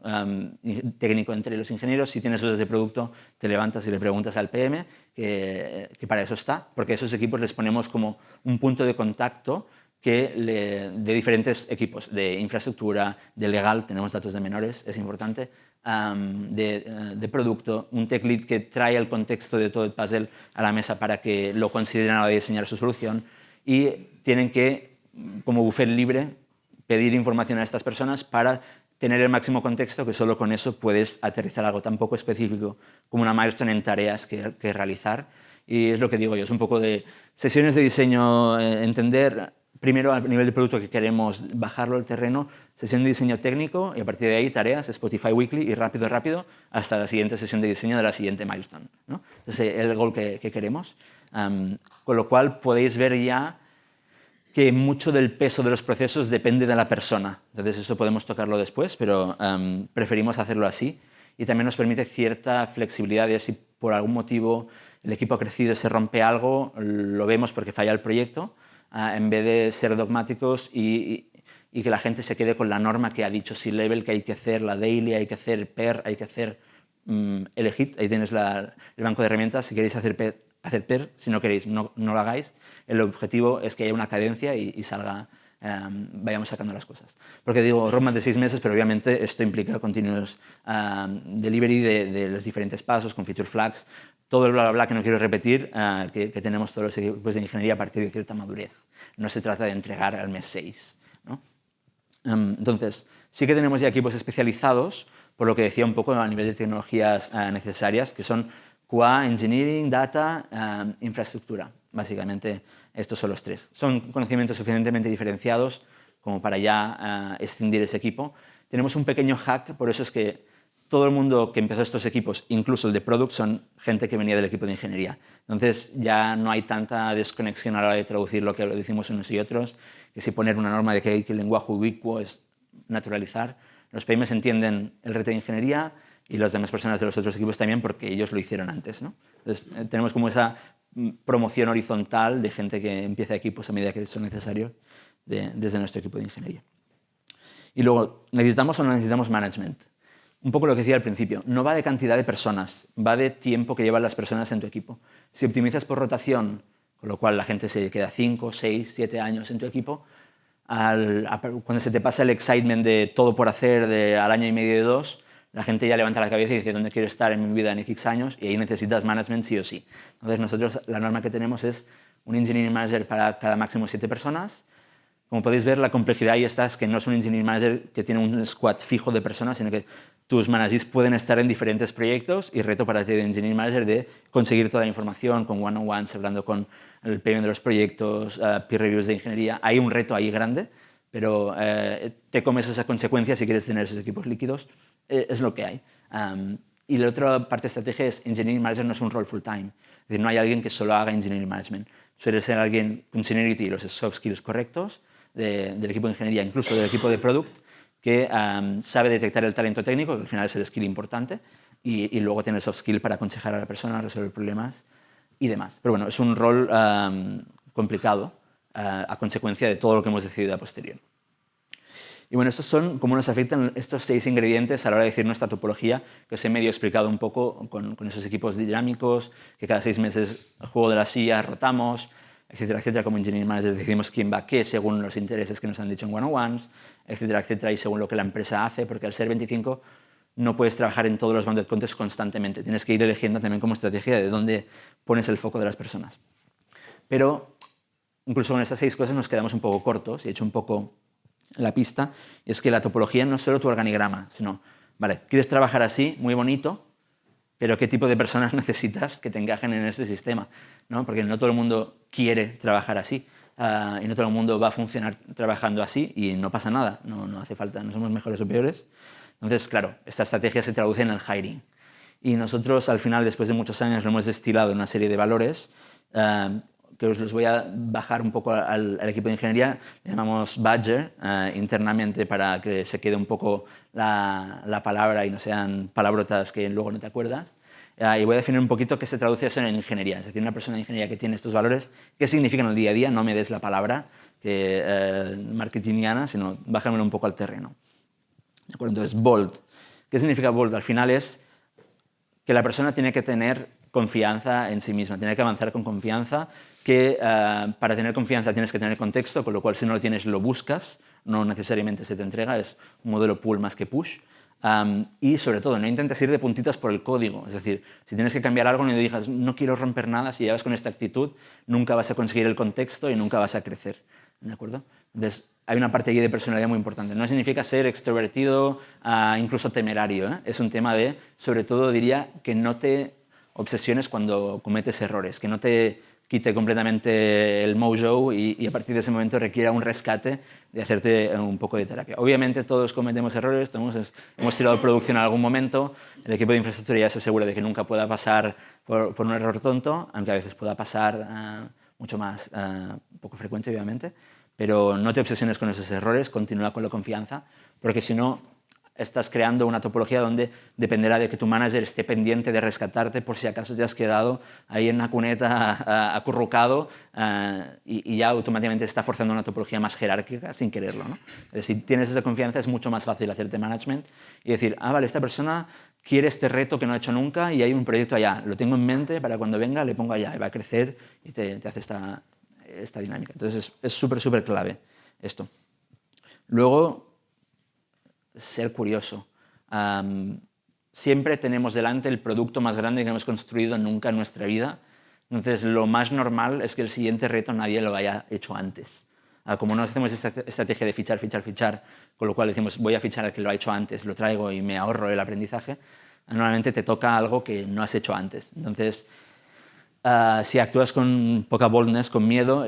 técnico entre los ingenieros. Si tienes dudas de producto, te levantas y le preguntas al PM, que para eso está, porque a esos equipos les ponemos como un punto de contacto de diferentes equipos, de infraestructura, de legal, tenemos datos de menores, es importante, de producto, un tech lead que trae el contexto de todo el puzzle a la mesa para que lo consideren a la hora de diseñar su solución, y tienen que, como buffet libre, pedir información a estas personas para tener el máximo contexto, que solo con eso puedes aterrizar algo tan poco específico como una milestone en tareas que realizar. Y es lo que digo yo, es un poco de sesiones de diseño, entender primero al nivel de producto que queremos, bajarlo al terreno, sesión de diseño técnico y a partir de ahí tareas, Spotify Weekly y rápido hasta la siguiente sesión de diseño de la siguiente milestone, ¿no? Ese es el goal que queremos. Con lo cual podéis ver ya que mucho del peso de los procesos depende de la persona. Entonces eso podemos tocarlo después, pero preferimos hacerlo así. Y también nos permite cierta flexibilidad de si por algún motivo el equipo ha crecido y se rompe algo, lo vemos porque falla el proyecto, en vez de ser dogmáticos y que la gente se quede con la norma que ha dicho C-Level, que hay que hacer la daily, hay que hacer PER, hay que hacer elegid, ahí tienes el banco de herramientas, si queréis hacer PER, si no queréis, no lo hagáis. El objetivo es que haya una cadencia y salga, vayamos sacando las cosas. Porque digo roadmap de 6 meses, pero obviamente esto implica continuous delivery de los diferentes pasos, con feature flags, todo el bla bla bla que no quiero repetir, que tenemos todos los equipos de ingeniería a partir de cierta madurez. No se trata de entregar al mes 6, ¿no? Entonces, sí que tenemos ya equipos especializados, por lo que decía un poco a nivel de tecnologías necesarias, que son QA, Engineering, Data, Infraestructura. Básicamente, estos son los 3. Son conocimientos suficientemente diferenciados como para ya escindir ese equipo. Tenemos un pequeño hack, por eso es que todo el mundo que empezó estos equipos, incluso el de Product, son gente que venía del equipo de ingeniería. Entonces ya no hay tanta desconexión a la hora de traducir lo que decimos unos y otros, que si poner una norma de que el lenguaje ubicuo es naturalizar. Los PMs entienden el reto de ingeniería y las demás personas de los otros equipos también porque ellos lo hicieron antes, ¿no? Entonces tenemos como esa promoción horizontal de gente que empieza equipos a medida que son necesarios desde nuestro equipo de ingeniería. Y luego, ¿necesitamos o no necesitamos management? Un poco lo que decía al principio, no va de cantidad de personas, va de tiempo que llevan las personas en tu equipo. Si optimizas por rotación, con lo cual la gente se queda 5, 6, 7 años en tu equipo, cuando se te pasa el excitement de todo por hacer al año y medio de 2, la gente ya levanta la cabeza y dice ¿dónde quiero estar en mi vida en X años? Y ahí necesitas management sí o sí. Entonces nosotros la norma que tenemos es un engineering manager para cada máximo 7 personas. Como podéis ver, la complejidad ahí está, es que no es un engineering manager que tiene un squad fijo de personas, sino que tus managers pueden estar en diferentes proyectos y reto para ti de engineering manager de conseguir toda la información con one-on-ones, hablando con el PM de los proyectos, peer reviews de ingeniería. Hay un reto ahí grande, pero te comes esas consecuencias si quieres tener esos equipos líquidos. Es lo que hay. Y la otra parte de estrategia es engineering manager no es un rol full time. Es decir, no hay alguien que solo haga engineering management. Suele ser alguien con seniority y los soft skills correctos del equipo de ingeniería, incluso del equipo de product, que sabe detectar el talento técnico, que al final es el skill importante, y luego tiene el soft skill para aconsejar a la persona, resolver problemas y demás. Pero bueno, es un rol complicado a consecuencia de todo lo que hemos decidido a posteriori. Y bueno, estos son cómo nos afectan estos 6 ingredientes a la hora de decir nuestra topología, que os he medio explicado un poco con esos equipos dinámicos, que cada 6 meses juego de las sillas, rotamos, etcétera, etcétera. Como engineering manager decidimos quién va a qué según los intereses que nos han dicho en one-on-ones, etcétera, etcétera, y según lo que la empresa hace, porque al ser 25 no puedes trabajar en todos los bounded contexts constantemente. Tienes que ir eligiendo también como estrategia de dónde pones el foco de las personas. Pero incluso con estas 6 cosas nos quedamos un poco cortos y he hecho un poco la pista, y es que la topología no es solo tu organigrama, sino, vale, quieres trabajar así, muy bonito, pero ¿qué tipo de personas necesitas que te encajen en este sistema? ¿No? Porque no todo el mundo quiere trabajar así y no todo el mundo va a funcionar trabajando así y no pasa nada, no hace falta, no somos mejores o peores. Entonces, claro, esta estrategia se traduce en el hiring. Y nosotros, al final, después de muchos años, lo hemos destilado en una serie de valores que os los voy a bajar un poco al equipo de ingeniería. Le llamamos Badger internamente para que se quede un poco la palabra y no sean palabrotas que luego no te acuerdas. Y voy a definir un poquito qué se traduce eso en ingeniería. Es decir, una persona de ingeniería que tiene estos valores, ¿qué significan en el día a día? No me des la palabra marketingiana, sino bájamelo un poco al terreno. ¿De acuerdo? Entonces, bold. ¿Qué significa bold? Al final es que la persona tiene que tener confianza en sí misma, tiene que avanzar con confianza, que para tener confianza tienes que tener contexto, con lo cual si no lo tienes lo buscas, no necesariamente se te entrega, es un modelo pull más que push. Y sobre todo, no intentes ir de puntitas por el código, es decir, si tienes que cambiar algo no digas no quiero romper nada, si llevas con esta actitud nunca vas a conseguir el contexto y nunca vas a crecer, ¿de acuerdo? Entonces, hay una parte aquí de personalidad muy importante. No significa ser extrovertido, incluso temerario, ¿eh? Es un tema de, sobre todo diría, que no te obsesiones cuando cometes errores, que no te quite completamente el mojo y a partir de ese momento requiera un rescate de hacerte un poco de terapia. Obviamente todos cometemos errores, hemos tirado producción en algún momento, el equipo de infraestructura ya se asegura de que nunca pueda pasar por un error tonto, aunque a veces pueda pasar mucho más, poco frecuente obviamente, pero no te obsesiones con esos errores, continúa con la confianza, porque si no estás creando una topología donde dependerá de que tu manager esté pendiente de rescatarte por si acaso te has quedado ahí en una cuneta acurrucado y ya automáticamente está forzando una topología más jerárquica sin quererlo, ¿no? Entonces, si tienes esa confianza es mucho más fácil hacerte management y decir, vale, esta persona quiere este reto que no ha hecho nunca y hay un proyecto allá, lo tengo en mente para cuando venga le pongo allá y va a crecer y te hace esta dinámica. Entonces es súper, súper clave esto. Luego, ser curioso. Siempre tenemos delante el producto más grande que hemos construido nunca en nuestra vida. Entonces, lo más normal es que el siguiente reto nadie lo haya hecho antes. Como no hacemos esta estrategia de fichar, fichar, fichar, con lo cual decimos voy a fichar al que lo ha hecho antes, lo traigo y me ahorro el aprendizaje, normalmente te toca algo que no has hecho antes. Entonces, si actúas con poca boldness, con miedo,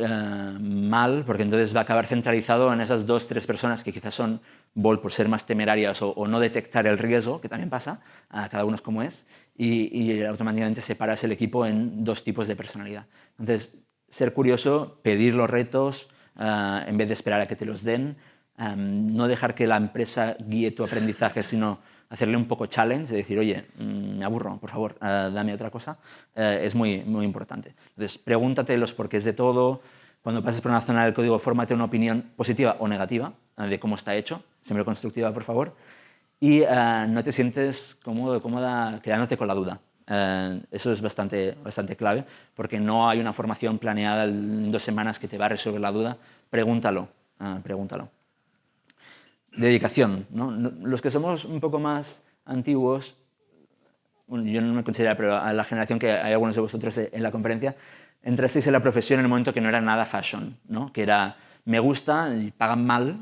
mal, porque entonces va a acabar centralizado en esas 2 o 3 personas que quizás son bold por ser más temerarias o no detectar el riesgo, que también pasa, cada uno es como es, y automáticamente separas el equipo en 2 tipos de personalidad. Entonces, ser curioso, pedir los retos en vez de esperar a que te los den, no dejar que la empresa guíe tu aprendizaje, sino hacerle un poco challenge, de decir, oye, me aburro, por favor, dame otra cosa, es muy, muy importante. Entonces, pregúntate los porqués de todo. Cuando pases por una zona del código, fórmate una opinión positiva o negativa de cómo está hecho, siempre constructiva, por favor, y no te sientes cómodo, cómoda quedándote con la duda. Eso es bastante, bastante clave, porque no hay una formación planeada en 2 semanas que te va a resolver la duda. Pregúntalo, pregúntalo. Dedicación, ¿no? Los que somos un poco más antiguos, bueno, yo no me considero, pero a la generación que hay algunos de vosotros en la conferencia, entrasteis en la profesión en el momento que no era nada fashion, ¿no? Que era, me gusta, y pagan mal,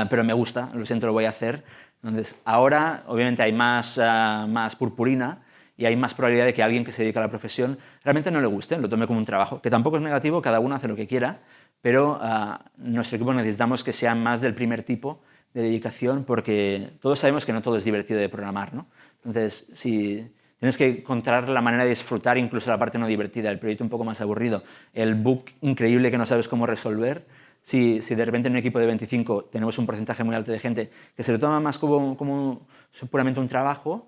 pero me gusta, lo siento, lo voy a hacer. Entonces, ahora, obviamente, hay más purpurina y hay más probabilidad de que alguien que se dedica a la profesión realmente no le guste, lo tome como un trabajo, que tampoco es negativo, cada uno hace lo que quiera, pero nuestro equipo necesitamos que sea más del primer tipo de dedicación, porque todos sabemos que no todo es divertido de programar, ¿no? Entonces, si tienes que encontrar la manera de disfrutar incluso la parte no divertida, el proyecto un poco más aburrido, el bug increíble que no sabes cómo resolver, si de repente en un equipo de 25 tenemos un porcentaje muy alto de gente que se lo toma más como puramente un trabajo,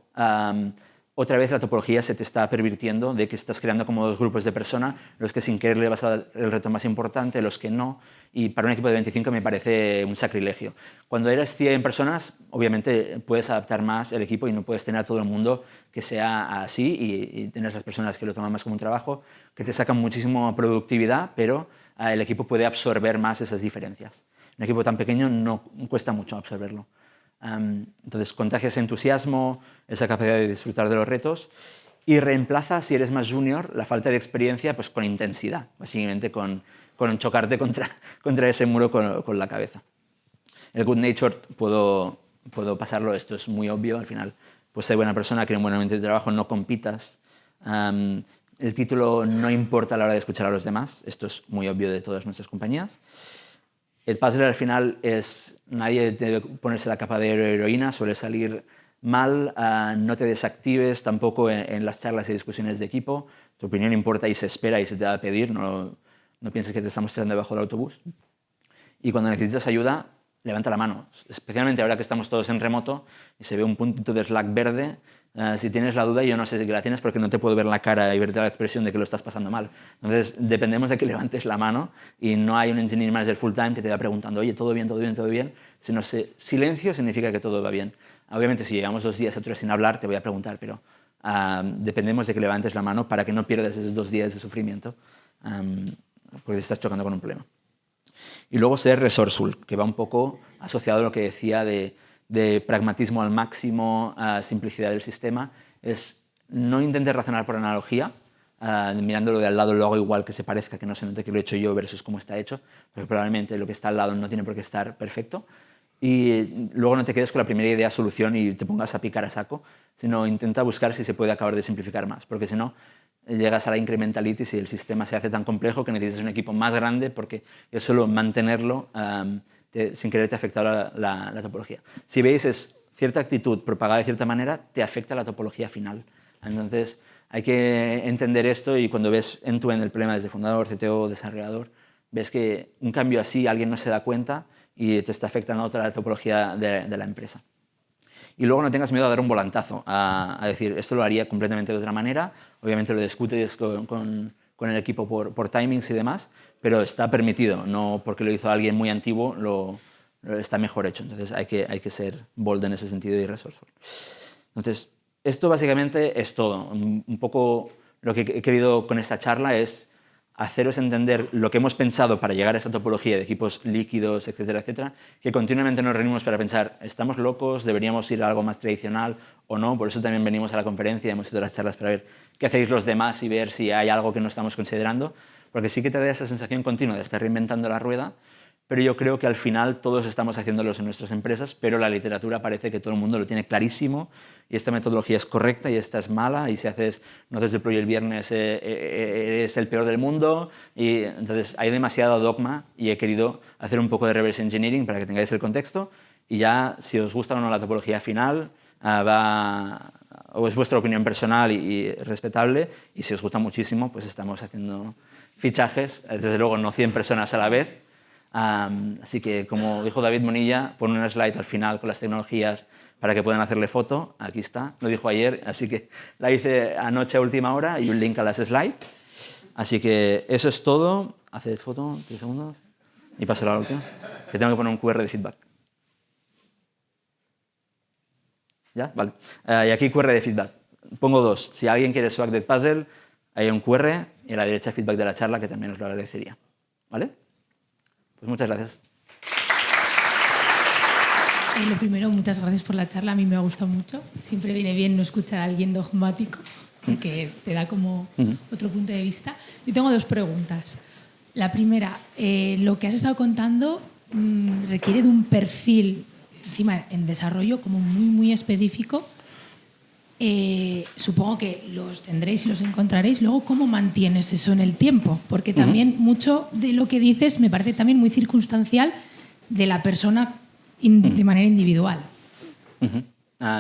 otra vez la topología se te está pervirtiendo de que estás creando como 2 grupos de personas, los que sin querer le vas a dar el reto más importante, los que no, y para un equipo de 25 me parece un sacrilegio. Cuando eres 100 personas, obviamente puedes adaptar más el equipo y no puedes tener a todo el mundo que sea así y tener las personas que lo toman más como un trabajo, que te sacan muchísimo productividad, pero el equipo puede absorber más esas diferencias. Un equipo tan pequeño no cuesta mucho absorberlo. Entonces, contagias entusiasmo, esa capacidad de disfrutar de los retos y reemplaza, si eres más junior, la falta de experiencia pues, con intensidad, básicamente con chocarte contra ese muro con la cabeza. El good natured puedo pasarlo, esto es muy obvio, al final pues ser buena persona, crea un buen ambiente de trabajo, no compitas. El título no importa a la hora de escuchar a los demás, esto es muy obvio de todas nuestras compañías. El puzzle al final es, nadie debe ponerse la capa de heroína, suele salir mal, no te desactives tampoco en las charlas y discusiones de equipo, tu opinión importa y se espera y se te va a pedir, no pienses que te estamos tirando debajo del autobús. Y cuando necesitas ayuda, levanta la mano, especialmente ahora que estamos todos en remoto y se ve un puntito de Slack verde, Si tienes la duda, yo no sé si la tienes porque no te puedo ver la cara y verte la expresión de que lo estás pasando mal. Entonces, dependemos de que levantes la mano y no hay un engineer manager full time que te va preguntando, oye, ¿todo bien, todo bien, todo bien? Si no sé, silencio significa que todo va bien. Obviamente, si llevamos 2 días o 3 sin hablar, te voy a preguntar, pero dependemos de que levantes la mano para que no pierdas esos 2 días de sufrimiento porque estás chocando con un problema. Y luego ser resourceful, que va un poco asociado a lo que decía de pragmatismo al máximo, simplicidad del sistema, es no intentes razonar por analogía, mirándolo de al lado lo hago igual que se parezca, que no se note que lo he hecho yo versus cómo está hecho, porque probablemente lo que está al lado no tiene por qué estar perfecto. Y luego no te quedes con la primera idea solución y te pongas a picar a saco, sino intenta buscar si se puede acabar de simplificar más, porque si no llegas a la incrementalitis y el sistema se hace tan complejo que necesitas un equipo más grande porque es solo mantenerlo sin querer te afecta la topología. Si veis, es cierta actitud propagada de cierta manera te afecta la topología final. Entonces, hay que entender esto y cuando ves end-to-end el problema desde fundador, CTO, desarrollador, ves que un cambio así alguien no se da cuenta y te está afectando a otra topología de la empresa. Y luego no tengas miedo a dar un volantazo, a decir, esto lo haría completamente de otra manera, obviamente lo discutes con el equipo por timings y demás, pero está permitido, no porque lo hizo alguien muy antiguo está mejor hecho. Entonces hay que ser bold en ese sentido y resourceful. Entonces, esto básicamente es todo. Un poco lo que he querido con esta charla es haceros entender lo que hemos pensado para llegar a esta topología de equipos líquidos, etcétera, etcétera, que continuamente nos reunimos para pensar, ¿estamos locos? ¿Deberíamos ir a algo más tradicional o no? Por eso también venimos a la conferencia, hemos ido a las charlas para ver qué hacéis los demás y ver si hay algo que no estamos considerando, porque sí que te da esa sensación continua de estar reinventando la rueda, pero yo creo que al final todos estamos haciéndolos en nuestras empresas, pero la literatura parece que todo el mundo lo tiene clarísimo y esta metodología es correcta y esta es mala y si no haces el pro y el viernes eres el peor del mundo y entonces hay demasiado dogma y he querido hacer un poco de reverse engineering para que tengáis el contexto y ya si os gusta o no la topología final o es vuestra opinión personal y respetable y si os gusta muchísimo pues estamos haciendo fichajes, desde luego no 100 personas a la vez. Así que, como dijo David Monilla, pon una slide al final con las tecnologías para que puedan hacerle foto. Aquí está, lo dijo ayer, así que la hice anoche a última hora y un link a las slides. Así que eso es todo. Haced foto, 3 segundos, y paso a la última. Que tengo que poner un QR de feedback. ¿Ya? Vale. Y aquí QR de feedback. Pongo 2. Si alguien quiere Swag Dead Puzzle, hay un QR y a la derecha feedback de la charla, que también os lo agradecería. ¿Vale? Pues muchas gracias. Lo primero, muchas gracias por la charla. A mí me ha gustado mucho. Siempre viene bien no escuchar a alguien dogmático, porque te da como otro punto de vista. Yo tengo 2 preguntas. La primera, lo que has estado contando requiere de un perfil, encima en desarrollo, como muy, muy específico. Supongo que los tendréis y los encontraréis. Luego, ¿cómo mantienes eso en el tiempo? Porque también mucho de lo que dices me parece también muy circunstancial de la persona de manera individual.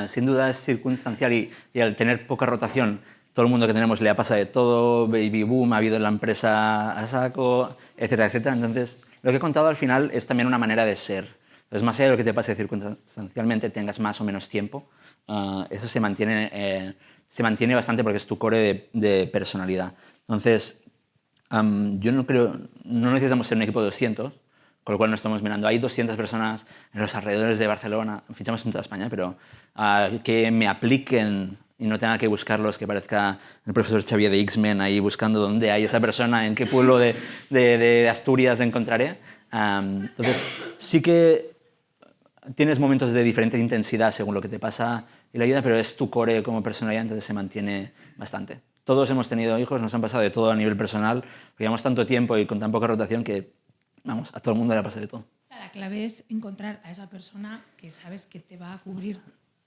Sin duda es circunstancial y al tener poca rotación, todo el mundo que tenemos le ha pasado de todo, baby boom, ha habido en la empresa a saco, etcétera, etcétera. Entonces, lo que he contado al final es también una manera de ser. Entonces, más allá de lo que te pase circunstancialmente, tengas más o menos tiempo, eso se mantiene bastante porque es tu core de personalidad. Entonces, yo no necesitamos ser un equipo de 200, con lo cual no estamos mirando. Hay 200 personas en los alrededores de Barcelona, fichamos en toda España, pero que me apliquen y no tenga que buscarlos, que parezca el profesor Xavier de X-Men ahí buscando dónde hay esa persona, en qué pueblo de Asturias encontraré. Entonces, sí que tienes momentos de diferente intensidad según lo que te pasa y la vida, pero es tu core como personalidad, entonces se mantiene bastante. Todos hemos tenido hijos, nos han pasado de todo a nivel personal, porque llevamos tanto tiempo y con tan poca rotación que, vamos, a todo el mundo le ha pasado de todo. La clave es encontrar a esa persona que sabes que te va a cubrir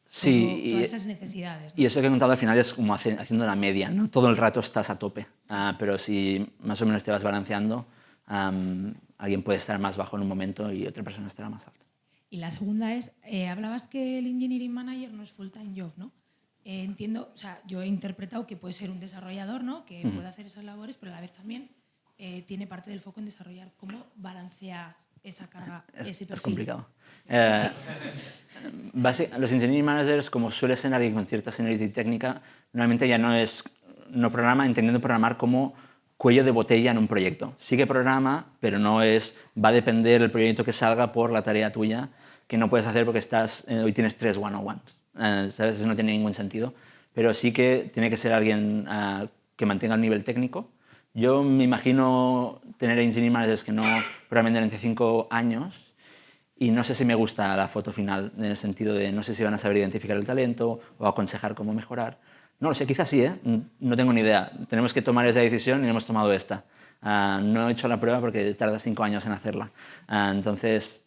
todas esas necesidades, ¿no? Y eso que he contado al final es como haciendo la media, no todo el rato estás a tope, pero si más o menos te vas balanceando, alguien puede estar más bajo en un momento y otra persona estará más alta. Y la segunda es, hablabas que el engineering manager no es full-time job, ¿no? Entiendo, o sea, yo he interpretado que puede ser un desarrollador, ¿no? Que puede hacer esas labores, pero a la vez también tiene parte del foco en desarrollar. ¿Cómo balancea esa carga, ese perfil. Es complicado. Los engineering managers, como suele ser alguien con cierta seniority técnica, normalmente ya no programa entendiendo programar como cuello de botella en un proyecto. Sí que programa, pero va a depender el proyecto que salga por la tarea tuya, que no puedes hacer porque hoy tienes 3 one-on-ones. ¿Sabes? Eso no tiene ningún sentido. Pero sí que tiene que ser alguien que mantenga el nivel técnico. Yo me imagino tener engineering managers que no programen durante 5 años y no sé si me gusta la foto final, en el sentido de no sé si van a saber identificar el talento o aconsejar cómo mejorar. No lo sé, quizás sí, no tengo ni idea. Tenemos que tomar esa decisión y hemos tomado esta. No he hecho la prueba porque tarda 5 años en hacerla. Entonces,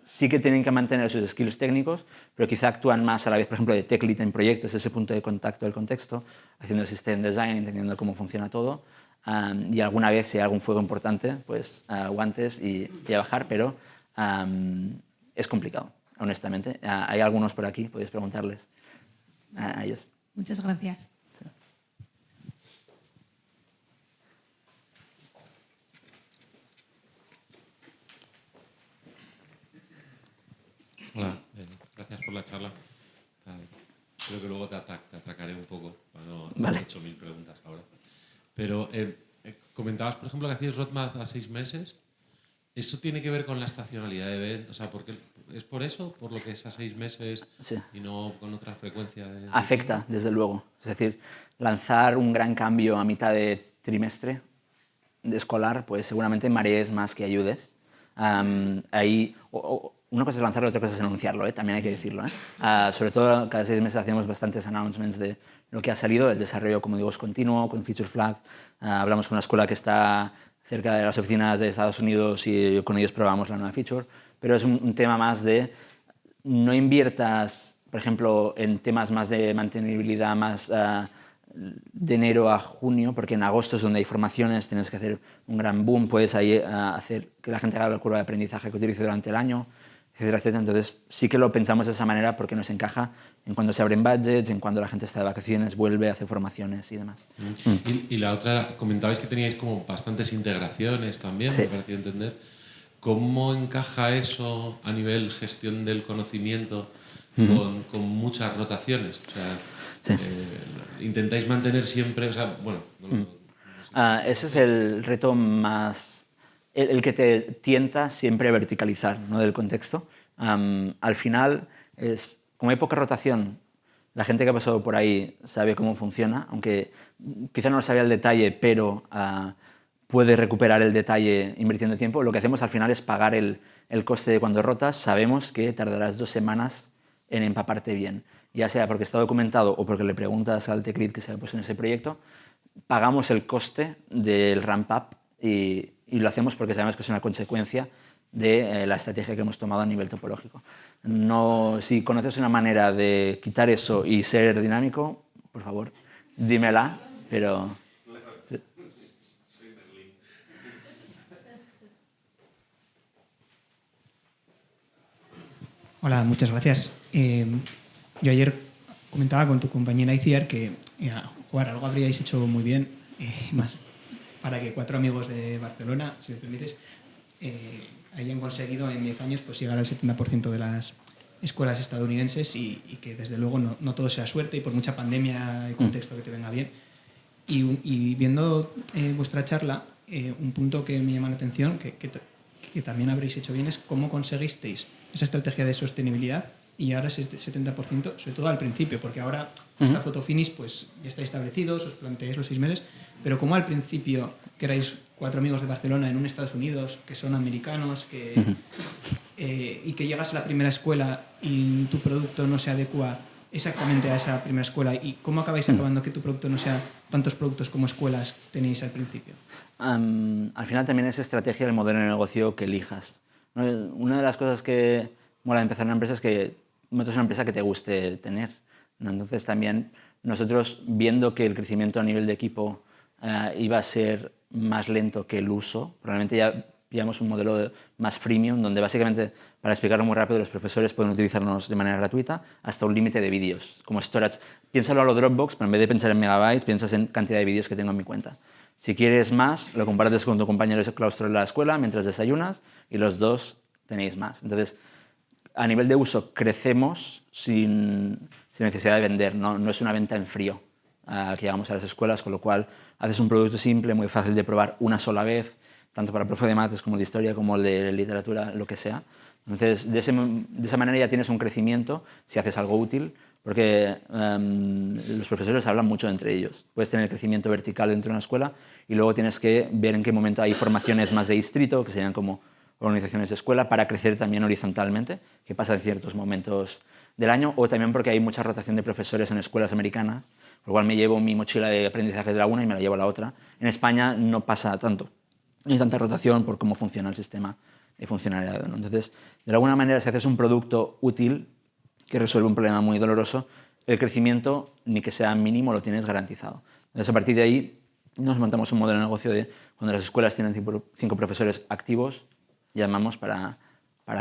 sí que tienen que mantener sus skills técnicos, pero quizá actúan más a la vez, por ejemplo, de tech lead en proyectos, ese punto de contacto del contexto, haciendo system design, entendiendo cómo funciona todo. Y alguna vez, si hay algún fuego importante, pues guantes y a bajar, pero es complicado, honestamente. Hay algunos por aquí, podéis preguntarles a ellos. Muchas gracias. Sí. Hola, gracias por la charla. Creo que luego te atracaré un poco, para no Vale. hacer 8.000 preguntas ahora. Pero comentabas, por ejemplo, que hacías roadmap a 6 meses. ¿Eso tiene que ver con la estacionalidad de event? O sea, ¿es por eso? ¿Por lo que es a 6 meses Sí. y no con otra frecuencia? Afecta, desde luego. Es decir, lanzar un gran cambio a mitad de trimestre de escolar, pues seguramente marees más que ayudes. Una cosa es lanzarlo, otra cosa es anunciarlo, también hay que decirlo. Sobre todo, cada 6 meses hacemos bastantes announcements de lo que ha salido. El desarrollo, como digo, es continuo, con Feature Flag. Hablamos con una escuela que está cerca de las oficinas de Estados Unidos y con ellos probamos la nueva feature. Pero es un tema más de no inviertas, por ejemplo, en temas más de mantenibilidad, más de enero a junio, porque en agosto es donde hay formaciones, tienes que hacer un gran boom, puedes ahí hacer que la gente haga la curva de aprendizaje que utilice durante el año, etcétera, etcétera. Entonces sí que lo pensamos de esa manera porque nos encaja en cuando se abren budgets, en cuando la gente está de vacaciones, vuelve a hacer formaciones y demás. Y la otra, comentabais que teníais como bastantes integraciones también, Sí. me pareció entender. ¿Cómo encaja eso a nivel gestión del conocimiento con muchas rotaciones? O sea, Sí. intentáis mantener siempre, o sea, bueno, no sé. Ese es el reto más, el que te tienta siempre a verticalizar, ¿no? Del contexto. Al final, como hay poca rotación, la gente que ha pasado por ahí sabe cómo funciona, aunque quizá no lo sabe al detalle, pero puede recuperar el detalle invirtiendo tiempo. Lo que hacemos al final es pagar el coste de cuando rotas. Sabemos que tardarás 2 semanas en empaparte bien, ya sea porque está documentado o porque le preguntas al tech lead que se ha puesto en ese proyecto. Pagamos el coste del ramp-up y lo hacemos porque sabemos que es una consecuencia de la estrategia que hemos tomado a nivel topológico. No, si conoces una manera de quitar eso y ser dinámico, por favor, dímela, pero... Sí. Hola, muchas gracias. Yo ayer comentaba con tu compañera Iciar que jugar algo habríais hecho muy bien, más para que 4 amigos de Barcelona, si me permites, hayan conseguido en 10 años pues, llegar al 70% de las escuelas estadounidenses y que desde luego no todo sea suerte y por mucha pandemia y contexto que te venga bien. Y viendo vuestra charla, un punto que me llama la atención, que también habréis hecho bien, es cómo conseguisteis esa estrategia de sostenibilidad y ahora ese 70%, sobre todo al principio, porque ahora esta foto finish pues, ya está establecidos, os planteáis los 6 meses, pero como al principio que erais 4 amigos de Barcelona en un Estados Unidos, que son americanos, y que llegas a la primera escuela y tu producto no se adecua exactamente a esa primera escuela, y cómo acabáis acabando que tu producto no sea tantos productos como escuelas tenéis al principio. Al final también es estrategia del modelo de negocio que elijas, ¿no? Una de las cosas que mola de empezar en una empresa es que metes una empresa que te guste tener, ¿no? Entonces también nosotros, viendo que el crecimiento a nivel de equipo iba a ser más lento que el uso, probablemente ya pillamos un modelo más freemium, donde básicamente, para explicarlo muy rápido, los profesores pueden utilizarnos de manera gratuita hasta un límite de vídeos, como storage. Piénsalo a lo Dropbox, pero en vez de pensar en megabytes, piensas en cantidad de vídeos que tengo en mi cuenta. Si quieres más, lo compartes con tu compañero de claustro de la escuela mientras desayunas y los dos tenéis más. Entonces, a nivel de uso, crecemos sin necesidad de vender, no es una venta en frío al que llegamos a las escuelas, con lo cual haces un producto simple, muy fácil de probar una sola vez, tanto para el profe de mates como el de historia, como el de literatura, lo que sea. Entonces, de esa manera ya tienes un crecimiento si haces algo útil, porque los profesores hablan mucho entre ellos. Puedes tener crecimiento vertical dentro de una escuela y luego tienes que ver en qué momento hay formaciones más de distrito, que serían como organizaciones de escuela, para crecer también horizontalmente, que pasa en ciertos momentos del año, o también porque hay mucha rotación de profesores en escuelas americanas, por lo cual me llevo mi mochila de aprendizaje de la una y me la llevo a la otra. En España no pasa tanto, no hay tanta rotación por cómo funciona el sistema de funcionariado, ¿no? Entonces, de alguna manera, si haces un producto útil que resuelve un problema muy doloroso, el crecimiento, ni que sea mínimo, lo tienes garantizado. Entonces, a partir de ahí, nos montamos un modelo de negocio de cuando las escuelas tienen 5 profesores activos, llamamos para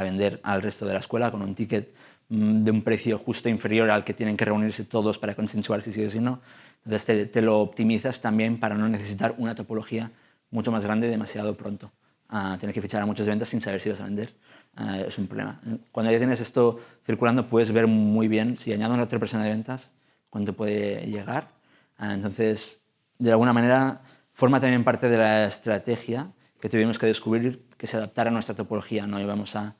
vender al resto de la escuela con un ticket de un precio justo inferior al que tienen que reunirse todos para consensuar si sí o si no. Entonces, te lo optimizas también para no necesitar una topología mucho más grande demasiado pronto. Tienes que fichar a muchas ventas sin saber si vas a vender. Es un problema. Cuando ya tienes esto circulando, puedes ver muy bien si añado una otra persona de ventas, cuánto puede llegar. Entonces, de alguna manera, forma también parte de la estrategia que tuvimos que descubrir que se adaptara a nuestra topología. No íbamos a...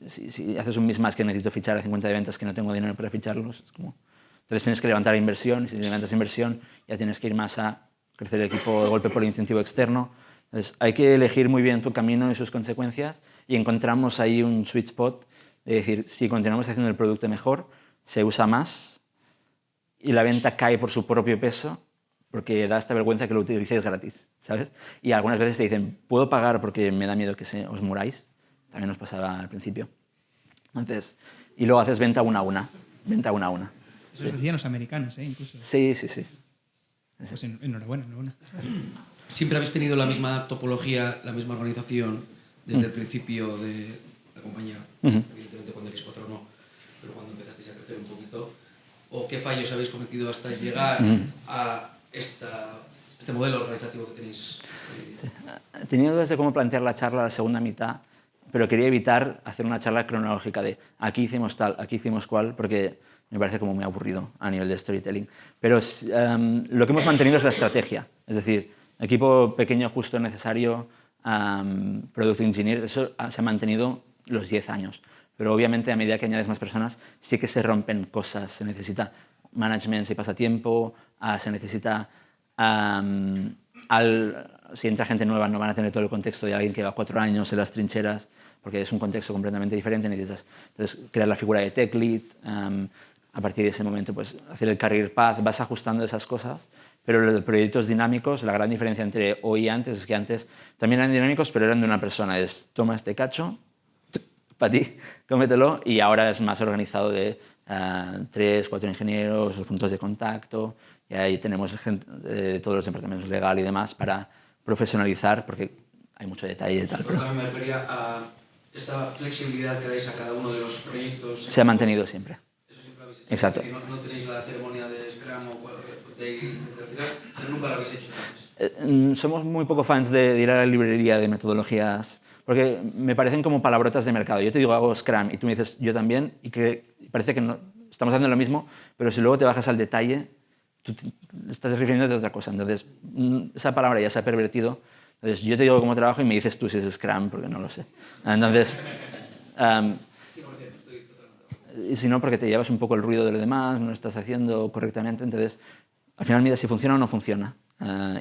Si haces un mismatch que necesito fichar a 50 de ventas que no tengo dinero para ficharlos, es como... Entonces tienes que levantar inversión, y si levantas inversión ya tienes que ir más a crecer el equipo de golpe por incentivo externo. Entonces hay que elegir muy bien tu camino y sus consecuencias, y encontramos ahí un sweet spot de decir, si continuamos haciendo el producto mejor, se usa más y la venta cae por su propio peso, porque da esta vergüenza que lo utilicéis gratis, ¿sabes? Y algunas veces te dicen, ¿puedo pagar porque me da miedo que os muráis? También nos pasaba al principio. Entonces, y luego haces venta una a una. Venta una a una. Eso lo decían los americanos, incluso. Sí, sí, sí. Pues enhorabuena, enhorabuena. ¿Siempre habéis tenido la misma topología, la misma organización desde el principio de la compañía? Evidentemente cuando erais 4 no, pero cuando empezasteis a crecer un poquito. ¿O qué fallos habéis cometido hasta llegar a este modelo organizativo que tenéis? Sí. Tenía dudas de cómo plantear la charla a la segunda mitad, pero quería evitar hacer una charla cronológica de aquí hicimos tal, aquí hicimos cual, porque me parece como muy aburrido a nivel de storytelling. Pero lo que hemos mantenido es la estrategia. Es decir, equipo pequeño, justo, necesario, product engineer, eso se ha mantenido los 10 años. Pero obviamente a medida que añades más personas sí que se rompen cosas. Se necesita management si pasa tiempo, se necesita... si entra gente nueva no van a tener todo el contexto de alguien que va 4 años en las trincheras, porque es un contexto completamente diferente. Necesitas entonces, crear la figura de tech lead, a partir de ese momento pues, hacer el career path, vas ajustando esas cosas, pero los proyectos dinámicos, la gran diferencia entre hoy y antes es que antes también eran dinámicos, pero eran de una persona, es toma este cacho, para ti, cómetelo, y ahora es más organizado de 3, 4 ingenieros, los puntos de contacto, y ahí tenemos gente de todos los departamentos legal y demás para profesionalizar, porque hay mucho detalle y tal. Pero también me refería a esta flexibilidad que dais a cada uno de los proyectos. Se ha mantenido siempre. Eso siempre lo habéis hecho. Exacto. No tenéis la ceremonia de Scrum o de pero nunca lo habéis hecho. Somos muy poco fans de ir a la librería de metodologías, porque me parecen como palabrotas de mercado. Yo te digo hago Scrum y tú me dices yo también, y que parece que no, estamos haciendo lo mismo, pero si luego te bajas al detalle, tú estás refiriéndote a otra cosa. Entonces, esa palabra ya se ha pervertido. Entonces, yo te digo cómo trabajo y me dices tú si es Scrum, porque no lo sé. Entonces, y si no, porque te llevas un poco el ruido de lo demás, no lo estás haciendo correctamente. Entonces, al final miras si funciona o no funciona.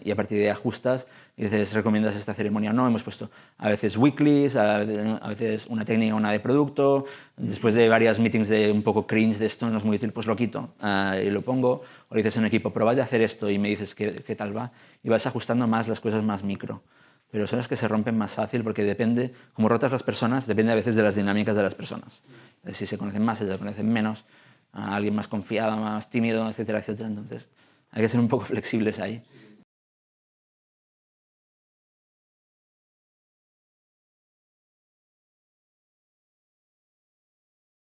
Y a partir de ahí ajustas y dices, ¿recomiendas esta ceremonia o no? Hemos puesto a veces weeklies, a veces una técnica, una de producto. Después de varias meetings de un poco cringe de esto no es muy útil, pues lo quito y lo pongo. O le dices a un equipo, probad de hacer esto y me dices qué tal va. Y vas ajustando más las cosas más micro. Pero son las que se rompen más fácil porque depende, como rotas las personas, depende a veces de las dinámicas de las personas. Si se conocen más, si se conocen menos, alguien más confiado, más tímido, etcétera, etcétera. Entonces hay que ser un poco flexibles ahí.